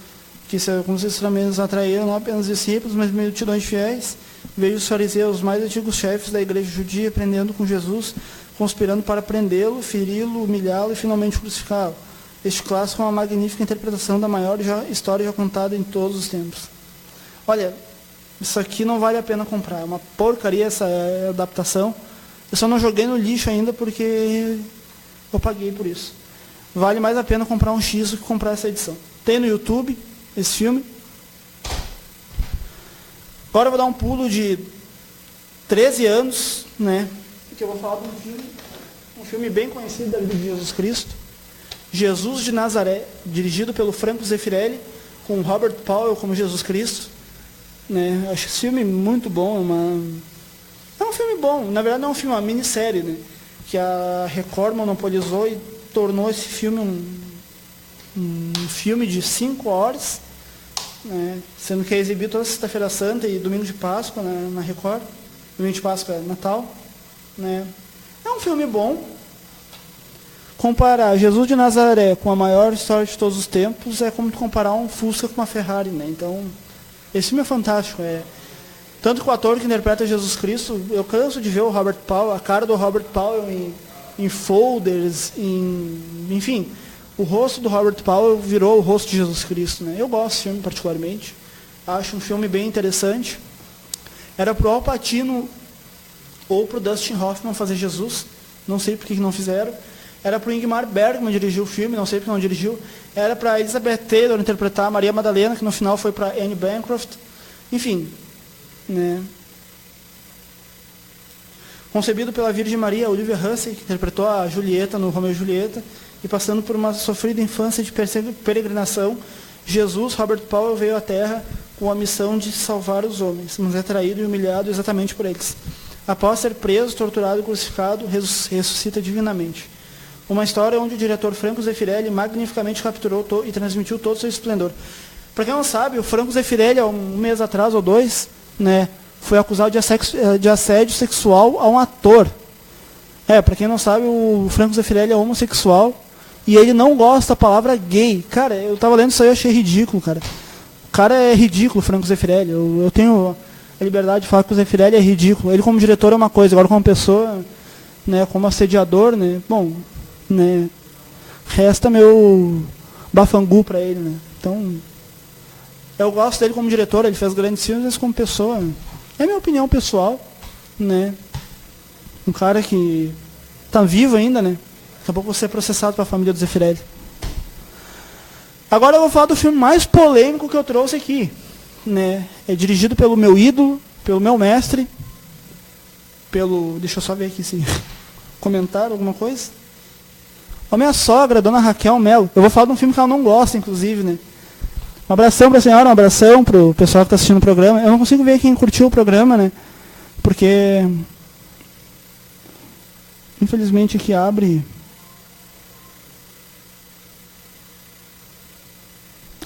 não apenas discípulos, mas multidões de fiéis. Veio os fariseus, os mais antigos chefes da igreja judia, aprendendo com Jesus, conspirando para prendê-lo, feri-lo, humilhá-lo e finalmente crucificá-lo. Este clássico é uma magnífica interpretação da maior história já contada em todos os tempos. Olha, isso aqui não vale a pena comprar, é uma porcaria essa adaptação. Eu só não joguei no lixo ainda porque eu paguei por isso. Vale mais a pena comprar um X do que comprar essa edição. Tem no YouTube esse filme. Agora eu vou dar um pulo de 13 anos, né? Que eu vou falar de um filme bem conhecido da vida de Jesus Cristo, Jesus de Nazaré, dirigido pelo Franco Zeffirelli, com Robert Powell como Jesus Cristo, né? Acho esse filme muito bom, é um filme bom. Na verdade não é um filme, é uma minissérie, né? Que a Record monopolizou e tornou esse filme um filme de 5 horas, né? Sendo que é exibido toda sexta-feira santa e domingo de Páscoa, né, na Record. Domingo de Páscoa é Natal, né? É um filme bom. Comparar Jesus de Nazaré com a maior história de todos os tempos é como comparar um Fusca com uma Ferrari, né? Então, esse filme é fantástico. Tanto que o ator que interpreta Jesus Cristo, eu canso de ver o Robert Powell, a cara do Robert Powell em folders, enfim, o rosto do Robert Powell virou o rosto de Jesus Cristo, né? Eu gosto desse filme particularmente, acho um filme bem interessante. Era pro Al Pacino ou pro Dustin Hoffman fazer Jesus, não sei por que não fizeram. Era pro Ingmar Bergman dirigir o filme, não sei porque não dirigiu. Era para Elizabeth Taylor interpretar a Maria Madalena, que no final foi para Anne Bancroft. Enfim, né? Concebido pela Virgem Maria, Olivia Hussey, que interpretou a Julieta no Romeu e Julieta, e passando por uma sofrida infância de peregrinação, Jesus, Robert Powell, veio à Terra com a missão de salvar os homens, mas é traído e humilhado exatamente por eles. Após ser preso, torturado e crucificado, ressuscita divinamente. Uma história onde o diretor Franco Zeffirelli magnificamente capturou e transmitiu todo o seu esplendor. Para quem não sabe, o Franco Zeffirelli, há um mês atrás ou dois, né, foi acusado de assédio sexual a um ator. Para quem não sabe, o Franco Zeffirelli é homossexual e ele não gosta da palavra gay. Cara, eu tava lendo isso aí e achei ridículo, cara. O cara é ridículo, o Franco Zeffirelli. Eu tenho a liberdade de falar que o Zeffirelli é ridículo. Ele como diretor é uma coisa, agora como pessoa, né, como assediador, né, bom, né, resta meu bafangu para ele, né. Então, eu gosto dele como diretor, ele fez grandes filmes, mas como pessoa, é minha opinião pessoal, né. Um cara que tá vivo ainda, né. Daqui a pouco eu vou ser processado pela família do Zeffirelli. Agora eu vou falar do filme mais polêmico que eu trouxe aqui, né. É dirigido pelo meu ídolo, pelo meu mestre, deixa eu só ver aqui se comentaram alguma coisa. A minha sogra, a dona Raquel Melo. Eu vou falar de um filme que ela não gosta, inclusive, né. Um abração para a senhora, um abração para o pessoal que está assistindo o programa. Eu não consigo ver quem curtiu o programa, né, porque infelizmente aqui abre.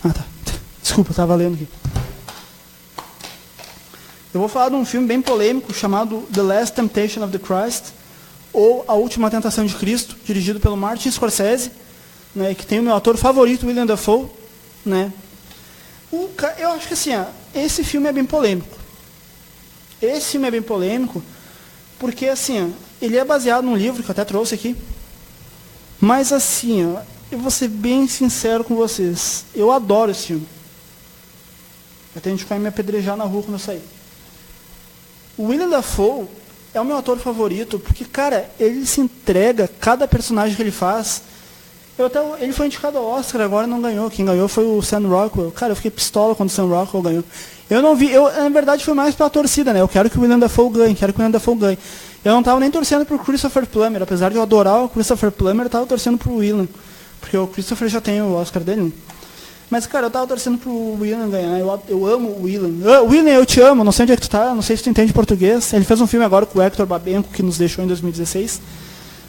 Ah, tá. Desculpa, estava lendo aqui. Eu vou falar de um filme bem polêmico chamado The Last Temptation of the Christ, ou A Última Tentação de Cristo, dirigido pelo Martin Scorsese, né, que tem o meu ator favorito, William Dafoe, né. Eu acho que assim, esse filme é bem polêmico. Esse filme é bem polêmico porque assim, ele é baseado num livro que eu até trouxe aqui. Mas assim, eu vou ser bem sincero com vocês. Eu adoro esse filme. Até a gente vai me apedrejar na rua quando eu sair. O William Dafoe é o meu ator favorito porque, cara, ele se entrega, cada personagem que ele faz. Ele foi indicado ao Oscar, agora não ganhou. Quem ganhou foi o Sam Rockwell. Cara, eu fiquei pistola quando o Sam Rockwell ganhou. Eu não vi, na verdade foi mais pela torcida, né? Eu quero que o William Dafoe ganhe, Eu não estava nem torcendo pro Christopher Plummer, apesar de eu adorar o Christopher Plummer, eu estava torcendo pro William. Porque o Christopher já tem o Oscar dele, né? Mas, cara, eu estava torcendo pro William ganhar. Eu amo o William. William, eu te amo, não sei onde é que tu tá, não sei se tu entende português. Ele fez um filme agora com o Hector Babenco, que nos deixou em 2016,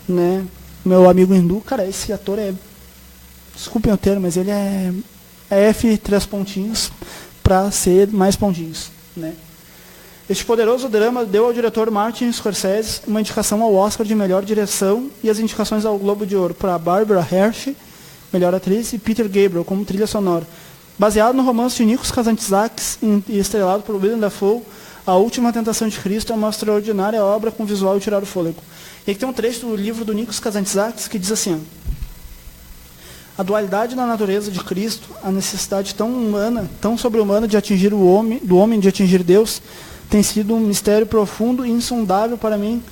né? Meu amigo hindu, cara, esse ator desculpem o termo, mas ele é F 3 pontinhos para ser mais pontinhos, né? Este poderoso drama deu ao diretor Martin Scorsese uma indicação ao Oscar de melhor direção e as indicações ao Globo de Ouro para Barbara Hershey, melhor atriz, e Peter Gabriel como trilha sonora. Baseado no romance de Nikos Kazantzakis e estrelado por William Dafoe, A Última Tentação de Cristo é uma extraordinária obra com visual e tirar o fôlego. E aqui tem um trecho do livro do Nikos Kazantzakis que diz assim: a dualidade da natureza de Cristo, a necessidade tão humana, tão sobre-humana de atingir do homem de atingir Deus, tem sido um mistério profundo e insondável para mim.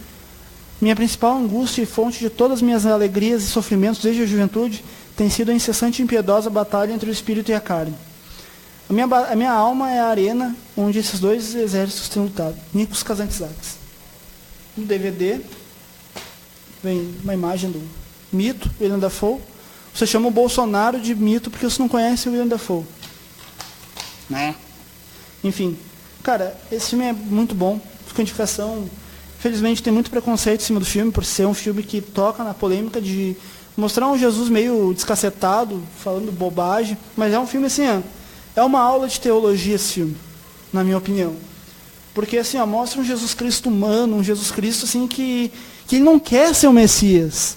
Minha principal angústia e fonte de todas as minhas alegrias e sofrimentos desde a juventude tem sido a incessante e impiedosa batalha entre o espírito e a carne. A minha alma é a arena onde esses dois exércitos têm lutado. Nikos Kazantzakis. No DVD vem uma imagem do mito, William Dafoe. Você chama o Bolsonaro de mito porque você não conhece o William Dafoe, né? Enfim, cara, esse filme é muito bom. Fica indicação. Infelizmente tem muito preconceito em cima do filme, por ser um filme que toca na polêmica de mostrar um Jesus meio descacetado, falando bobagem. Mas é um filme assim, é uma aula de teologia esse filme, na minha opinião. Porque assim, mostra um Jesus Cristo humano, um Jesus Cristo assim que ele não quer ser o Messias.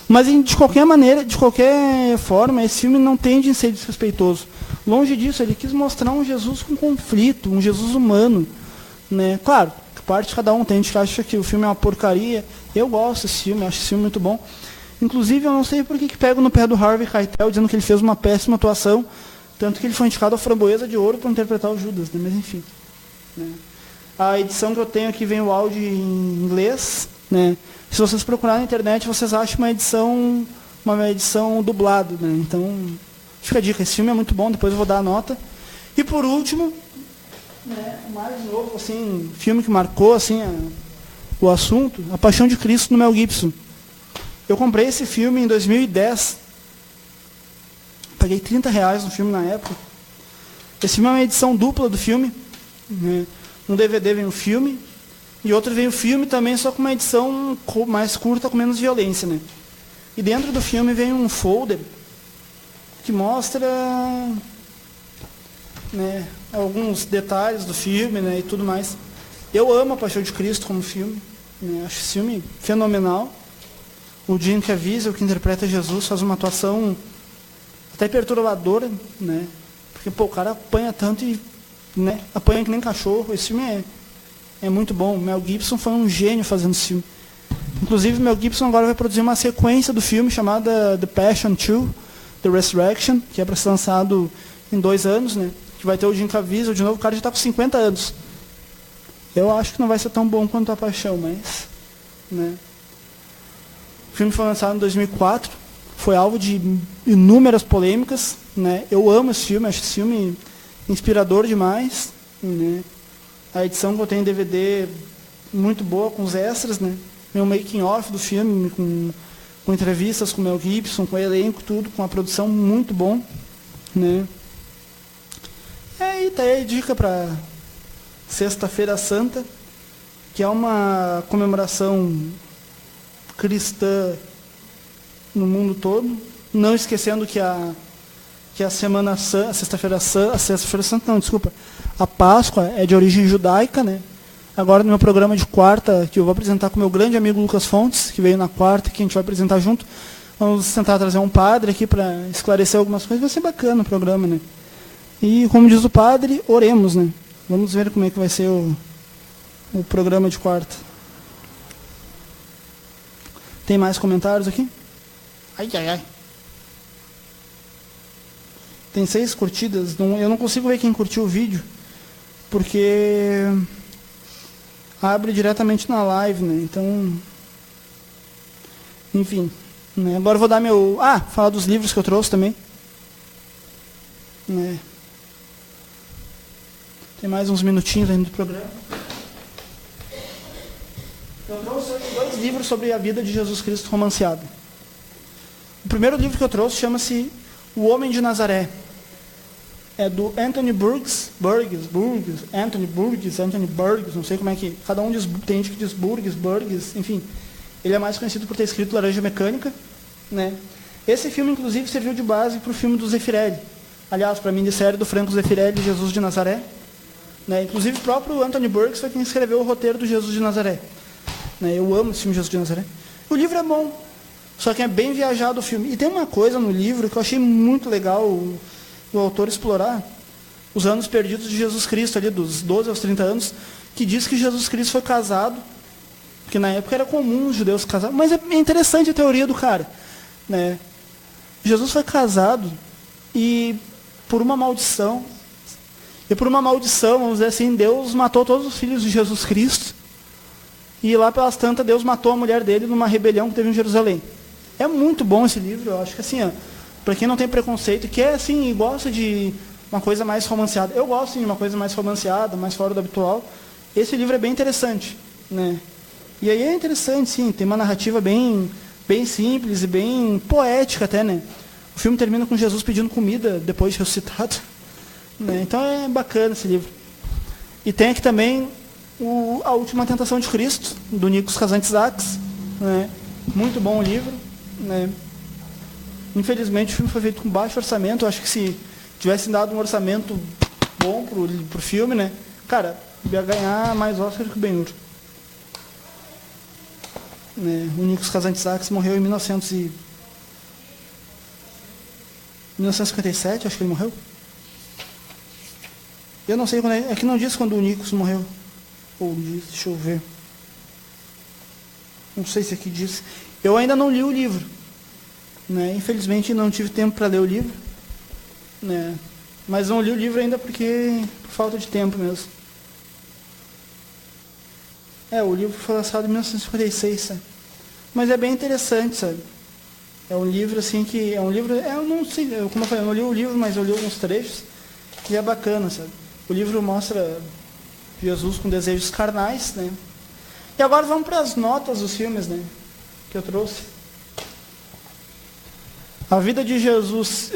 Mas de qualquer maneira, de qualquer forma, esse filme não tende a ser desrespeitoso. Longe disso, ele quis mostrar um Jesus com conflito, um Jesus humano, né? Claro, parte de cada um. Tem gente que acha que o filme é uma porcaria. Eu gosto desse filme, acho esse filme muito bom. Inclusive, eu não sei por que pego no pé do Harvey Keitel, dizendo que ele fez uma péssima atuação, tanto que ele foi indicado ao Framboesa de Ouro para interpretar o Judas, né? Mas enfim, né? A edição que eu tenho aqui vem o áudio em inglês, né? Se vocês procurarem na internet, vocês acham uma edição dublada, né? Então, fica a dica, esse filme é muito bom, depois eu vou dar a nota. E por último, né, mais novo, assim, filme que marcou assim, o assunto, A Paixão de Cristo, no Mel Gibson. Eu comprei esse filme em 2010. Paguei R$30 no filme na época. Esse filme é uma edição dupla do filme. Né? No DVD vem o filme, e outro vem o filme também, só com uma edição mais curta, com menos violência. Né? E dentro do filme vem um folder que mostra, né, alguns detalhes do filme, né, e tudo mais. Eu amo A Paixão de Cristo como filme. Né? Acho esse filme fenomenal. O Jim Caviezel, que interpreta Jesus, faz uma atuação até perturbadora, né? Porque pô, o cara apanha tanto e, né, apanha que nem cachorro. Esse filme é muito bom. O Mel Gibson foi um gênio fazendo esse filme. Inclusive, o Mel Gibson agora vai produzir uma sequência do filme chamada The Passion 2, The Resurrection, que é para ser lançado em 2 anos, né? Que vai ter o Jim Caviezel de novo. O cara já está com 50 anos. Eu acho que não vai ser tão bom quanto A Paixão, mas, né? O filme foi lançado em 2004, foi alvo de inúmeras polêmicas, né? Eu amo esse filme, acho esse filme inspirador demais, né? A edição que eu tenho em DVD muito boa, com os extras, né? Meu making off do filme, com entrevistas com o Mel Gibson, com o elenco, tudo, com a produção muito bom, né? E tá aí a dica para Sexta-feira Santa, que é uma comemoração cristã no mundo todo, não esquecendo que a Semana Santa, a Sexta-feira Santa, não, desculpa, a Páscoa é de origem judaica, né? Agora no meu programa de quarta, que eu vou apresentar com o meu grande amigo Lucas Fontes, que veio na quarta, que a gente vai apresentar junto, vamos tentar trazer um padre aqui para esclarecer algumas coisas, vai ser bacana o programa, né? E como diz o padre, oremos, né? Vamos ver como é que vai ser o programa de quarta. Tem mais comentários aqui? Ai, ai, ai. Tem 6 curtidas. Eu não consigo ver quem curtiu o vídeo, porque abre diretamente na live, né? Então, enfim. Né? Agora eu vou dar meu... falar dos livros que eu trouxe também. Né? Tem mais uns minutinhos ainda do programa. Eu trouxe 2 livros sobre a vida de Jesus Cristo romanceado. O primeiro livro que eu trouxe chama-se O Homem de Nazaré. É do Anthony Burgess, não sei como é que... Cada um diz, tem gente que diz Burgess, enfim. Ele é mais conhecido por ter escrito Laranja Mecânica. Né? Esse filme, inclusive, serviu de base para o filme do Zeffirelli. Aliás, para a minissérie do Franco Zeffirelli, Jesus de Nazaré. Né? Inclusive, o próprio Anthony Burgess foi quem escreveu o roteiro do Jesus de Nazaré. Né? Eu amo esse filme Jesus de Nazaré. O livro é bom, só que é bem viajado o filme. E tem uma coisa no livro que eu achei muito legal o autor explorar, os anos perdidos de Jesus Cristo, ali dos 12 aos 30 anos, que diz que Jesus Cristo foi casado, porque na época era comum os judeus casarem. Mas é interessante a teoria do cara. Né? Jesus foi casado e por uma maldição, vamos dizer assim, Deus matou todos os filhos de Jesus Cristo. E lá pelas tantas, Deus matou a mulher dele numa rebelião que teve em Jerusalém. É muito bom esse livro, eu acho que assim, para quem não tem preconceito, que é assim, e gosta de uma coisa mais romanceada. Eu gosto sim, de uma coisa mais romanceada, mais fora do habitual. Esse livro é bem interessante, né? E aí é interessante, sim, tem uma narrativa bem simples e bem poética até, né? O filme termina com Jesus pedindo comida depois de ressuscitado. Né? Então é bacana esse livro. E tem aqui também A Última Tentação de Cristo, do Nikos Kazantzakis. Né? Muito bom o livro. Né? Infelizmente o filme foi feito com baixo orçamento. Eu acho que se tivessem dado um orçamento bom pro filme, né? Cara, ia ganhar mais Oscar que o Ben-Hur. Né? O Nikos Kazantzakis morreu em 1957, acho que ele morreu. Eu não sei quando é que não diz quando o Nikos morreu. Ou diz, deixa eu ver. Não sei se aqui diz. Eu ainda não li o livro. Né? Infelizmente não tive tempo para ler o livro. Né? Mas não li o livro ainda por falta de tempo mesmo. O livro foi lançado em 1956, sabe? Mas é bem interessante, sabe? É um livro assim que... eu não sei, como eu falei, eu não li o livro, mas eu li alguns trechos. E é bacana, sabe? O livro mostra Jesus com desejos carnais, né? E agora vamos para as notas dos filmes, né? Que eu trouxe. A Vida de Jesus,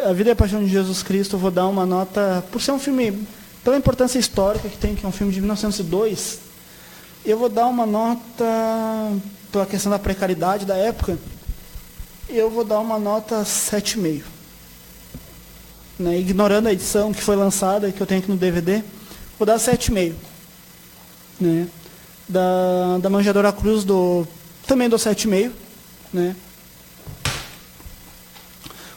A Vida e a Paixão de Jesus Cristo, eu vou dar uma nota, por ser um filme, pela importância histórica que tem, que é um filme de 1902, eu vou dar uma nota, pela questão da precariedade da época, eu vou dar uma nota 7,5. Né? Ignorando a edição que foi lançada, que eu tenho aqui no DVD, vou dar 7,5. Né? Da Manjeadora Cruz, também dou 7,5. Né?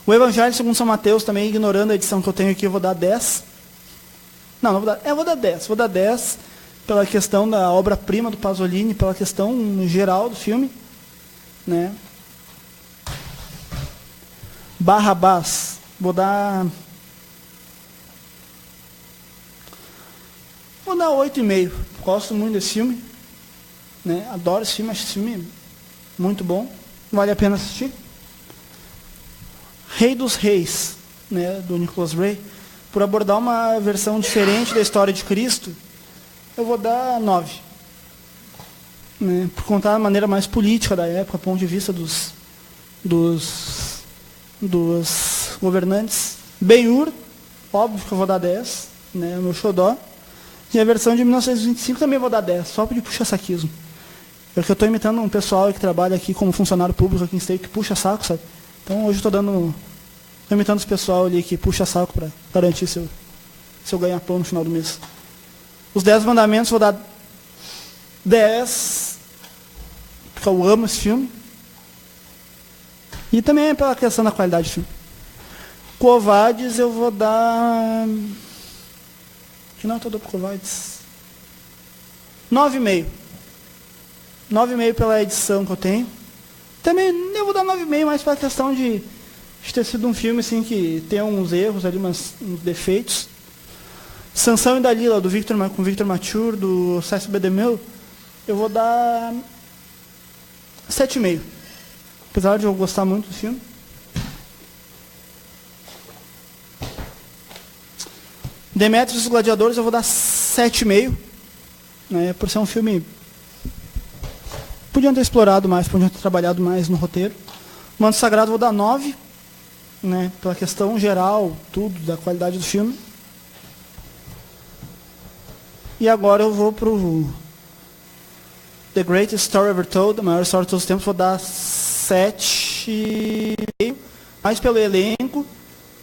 O Evangelho segundo São Mateus, também ignorando a edição que eu tenho aqui, eu vou dar 10. Não vou dar, vou dar 10. Vou dar 10 pela questão da obra-prima do Pasolini, pela questão geral do filme. Né? Barrabás, vou dar 8,5. Gosto muito desse filme. Né? Adoro esse filme, acho esse filme muito bom. Vale a pena assistir. Rei dos Reis, né, do Nicholas Ray, por abordar uma versão diferente da história de Cristo, eu vou dar 9. Né, por contar a maneira mais política da época, do ponto de vista dos governantes. Ben-Hur, óbvio que eu vou dar 10, né, o meu xodó. E a versão de 1925 também vou dar 10, só de puxa-saquismo. Porque eu estou imitando um pessoal que trabalha aqui como funcionário público aqui em Esteio, que puxa saco, sabe? Então hoje estou imitando os pessoal ali que puxa saco para garantir seu ganha-pão no final do mês. Os 10 mandamentos vou dar 10, porque eu amo esse filme. E também é pela questão da qualidade do filme. Covardes eu vou dar... Que não, eu dou para Covardes. 9,5. 9,5 pela edição que eu tenho. Também eu vou dar 9,5, mais pela questão de ter sido um filme assim, que tem uns erros ali, uns defeitos. Sansão e Dalila, com Victor Mature, do Cécio B. DeMille, eu vou dar 7,5. Apesar de eu gostar muito do filme. Demétrios e os Gladiadores eu vou dar 7,5. Né, por ser um filme... Podiam ter explorado mais, podiam ter trabalhado mais no roteiro. Manto Sagrado eu vou dar 9, né, pela questão geral, tudo, da qualidade do filme. E agora eu vou pro The Greatest Story Ever Told, a maior história de todos os tempos, vou dar 7,5, mais pelo elenco.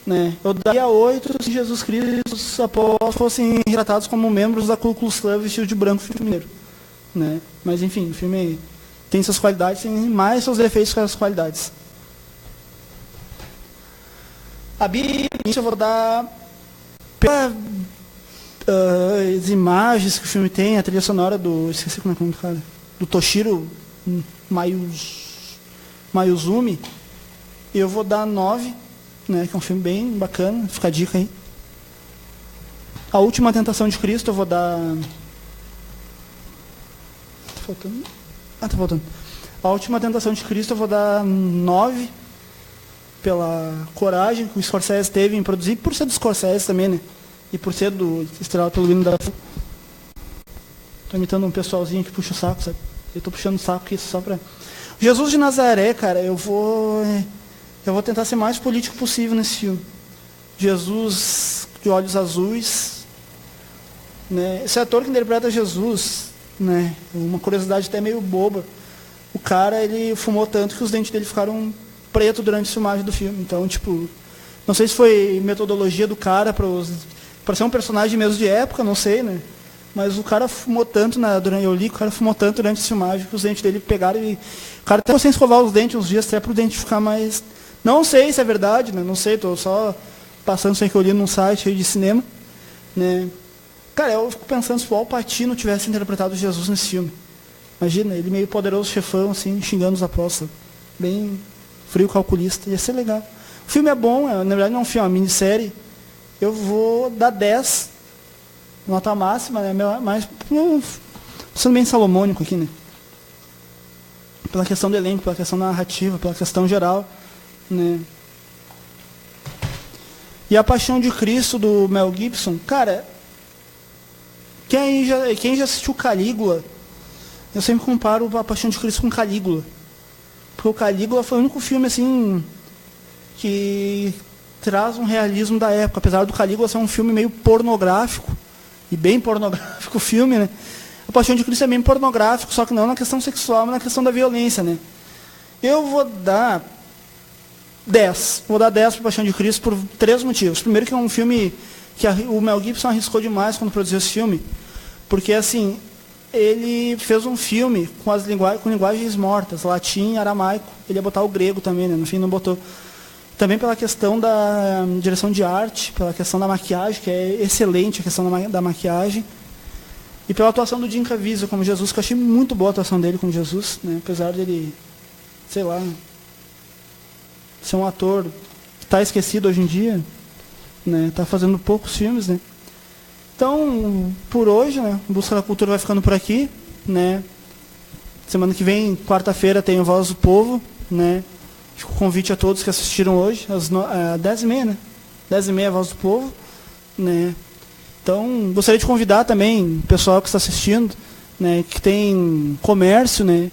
Né. Eu daria 8 se Jesus Cristo e os apóstolos fossem retratados como membros da Ku Klux Klan vestidos de branco e mineiro. Né. Mas enfim, o filme tem suas qualidades, tem mais seus defeitos que as qualidades. A Bíblia eu vou dar pelas imagens que o filme tem, a trilha sonora esqueci como é que é o nome do cara, do Toshiro Mayuzumi, eu vou dar 9, né, que é um filme bem bacana, fica a dica aí. A Última Tentação de Cristo eu vou dar... Tá faltando. A Última Tentação de Cristo eu vou dar 9, pela coragem que o Scorsese teve em produzir, por ser do Scorsese também, né? E por ser estrelado pelo Willem Dafoe. Tô imitando um pessoalzinho que puxa o saco, sabe? Eu tô puxando o saco aqui só pra... Jesus de Nazaré, cara, eu vou tentar ser mais político possível nesse filme. Jesus de olhos azuis, né? Esse ator que interpreta Jesus, né? Uma curiosidade até meio boba. O cara, ele fumou tanto que os dentes dele ficaram pretos durante a filmagem do filme. Então, tipo, não sei se foi metodologia do cara para ser um personagem mesmo de época, não sei, né? Mas o cara fumou tanto, eu li que o cara fumou tanto durante a filmagem que os dentes dele pegaram e... O cara até sem escovar os dentes uns dias, até para o dente ficar mais... Não sei se é verdade, né? Não sei, estou só passando isso aí que eu li num site aí de cinema, né? Cara, eu fico pensando se o Al Pacino tivesse interpretado Jesus nesse filme. Imagina, ele meio poderoso chefão, assim, xingando os apóstolos. Bem frio calculista, ia ser legal. O filme é bom, na verdade não é um filme, é uma minissérie. Eu vou dar 10, nota máxima, né? Mas sendo bem salomônico aqui, né? Pela questão do elenco, pela questão da narrativa, pela questão geral, né? E A Paixão de Cristo, do Mel Gibson, cara, quem já assistiu Calígula, eu sempre comparo A Paixão de Cristo com Calígula. Porque o Calígula foi o único filme, assim, que traz um realismo da época. Apesar do Calígula ser um filme meio pornográfico, e bem pornográfico o filme, né? A Paixão de Cristo é bem pornográfico, só que não na questão sexual, mas na questão da violência, né? Eu vou dar 10. Vou dar 10 para Paixão de Cristo por 3 motivos. Primeiro que é um filme que o Mel Gibson arriscou demais quando produziu esse filme, porque, assim, ele fez um filme com linguagens mortas, latim e aramaico. Ele ia botar o grego também, né? No fim não botou. Também pela questão da direção de arte, pela questão da maquiagem, que é excelente a questão da maquiagem, e pela atuação do Jim Caviezel como Jesus, que eu achei muito boa a atuação dele como Jesus, né? Apesar dele, sei lá, ser um ator que está esquecido hoje em dia, né? Está fazendo poucos filmes, né? Então, por hoje, né, Busca da Cultura vai ficando por aqui, né? Semana que vem, quarta-feira, tem o Voz do Povo, né? Fico o convite a todos que assistiram hoje, às 10h30, né? 10h30, Voz do Povo, né? Então, gostaria de convidar também o pessoal que está assistindo, né, que tem comércio, né,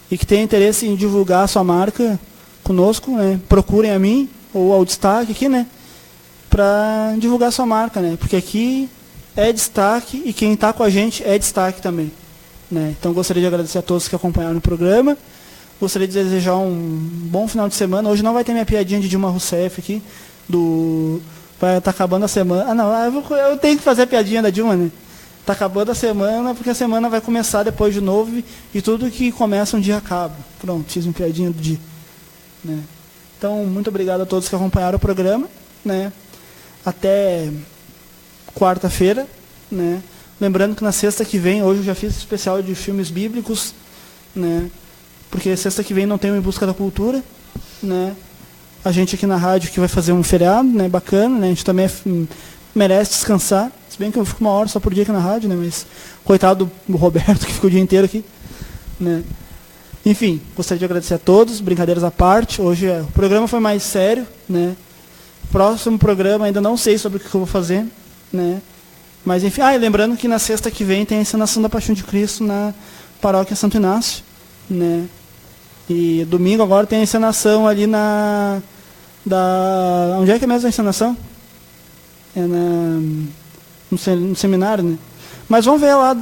e que tem interesse em divulgar a sua marca conosco, né? Procurem a mim, ou ao Destaque aqui, né? Para divulgar a sua marca, né? Porque aqui é destaque e quem está com a gente é destaque também, né? Então gostaria de agradecer a todos que acompanharam o programa. Gostaria de desejar um bom final de semana. Hoje não vai ter minha piadinha de Dilma Rousseff aqui. Vai estar acabando a semana. Ah, não, eu tenho que fazer a piadinha da Dilma, né? Está acabando a semana, porque a semana vai começar depois de novo e tudo que começa um dia acaba. Pronto, fiz uma piadinha do dia, né? Então, muito obrigado a todos que acompanharam o programa, né? Até quarta-feira, né? Lembrando que na sexta que vem, hoje eu já fiz especial de filmes bíblicos, né? Porque sexta que vem não tem o Em Busca da Cultura, né? A gente aqui na rádio que vai fazer um feriado, né? Bacana, né? A gente também merece descansar, se bem que eu fico 1 hora só por dia aqui na rádio, né? Mas coitado do Roberto que ficou o dia inteiro aqui, né? Enfim, gostaria de agradecer a todos, brincadeiras à parte. Hoje o programa foi mais sério, né? Próximo programa ainda não sei sobre o que eu vou fazer, né? Mas enfim, e lembrando que na sexta que vem tem a encenação da Paixão de Cristo na Paróquia Santo Inácio, né? E domingo agora tem a encenação ali onde é que é mesmo a encenação? É no seminário, né? Mas vamos ver lá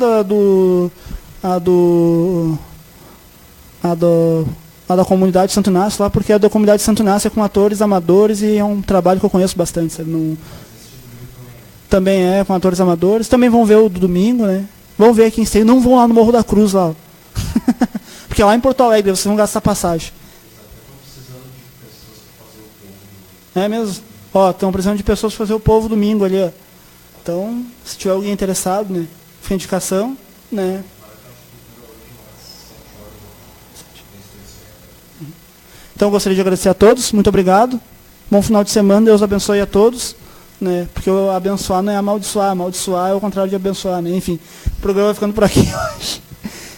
da comunidade Santo Inácio lá, porque a da comunidade Santo Inácio é com atores amadores e é um trabalho que eu conheço bastante, sabe? Também é com atores amadores. Também vão ver o do domingo, né? Vão ver aqui em Esteio. Não vão lá no Morro da Cruz lá. Porque lá em Porto Alegre vocês vão gastar passagem. É mesmo? Ó, estão precisando de pessoas para fazer o povo domingo ali, ó. Então, se tiver alguém interessado, né? Fica a indicação, né? Então, eu gostaria de agradecer a todos. Muito obrigado. Bom final de semana. Deus abençoe a todos. Né? Porque o abençoar não é amaldiçoar. Amaldiçoar é o contrário de abençoar, né? Enfim, o programa vai ficando por aqui hoje.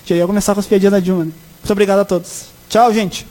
Já ia começar com as piadinhas da Dilma, né? Muito obrigado a todos. Tchau, gente.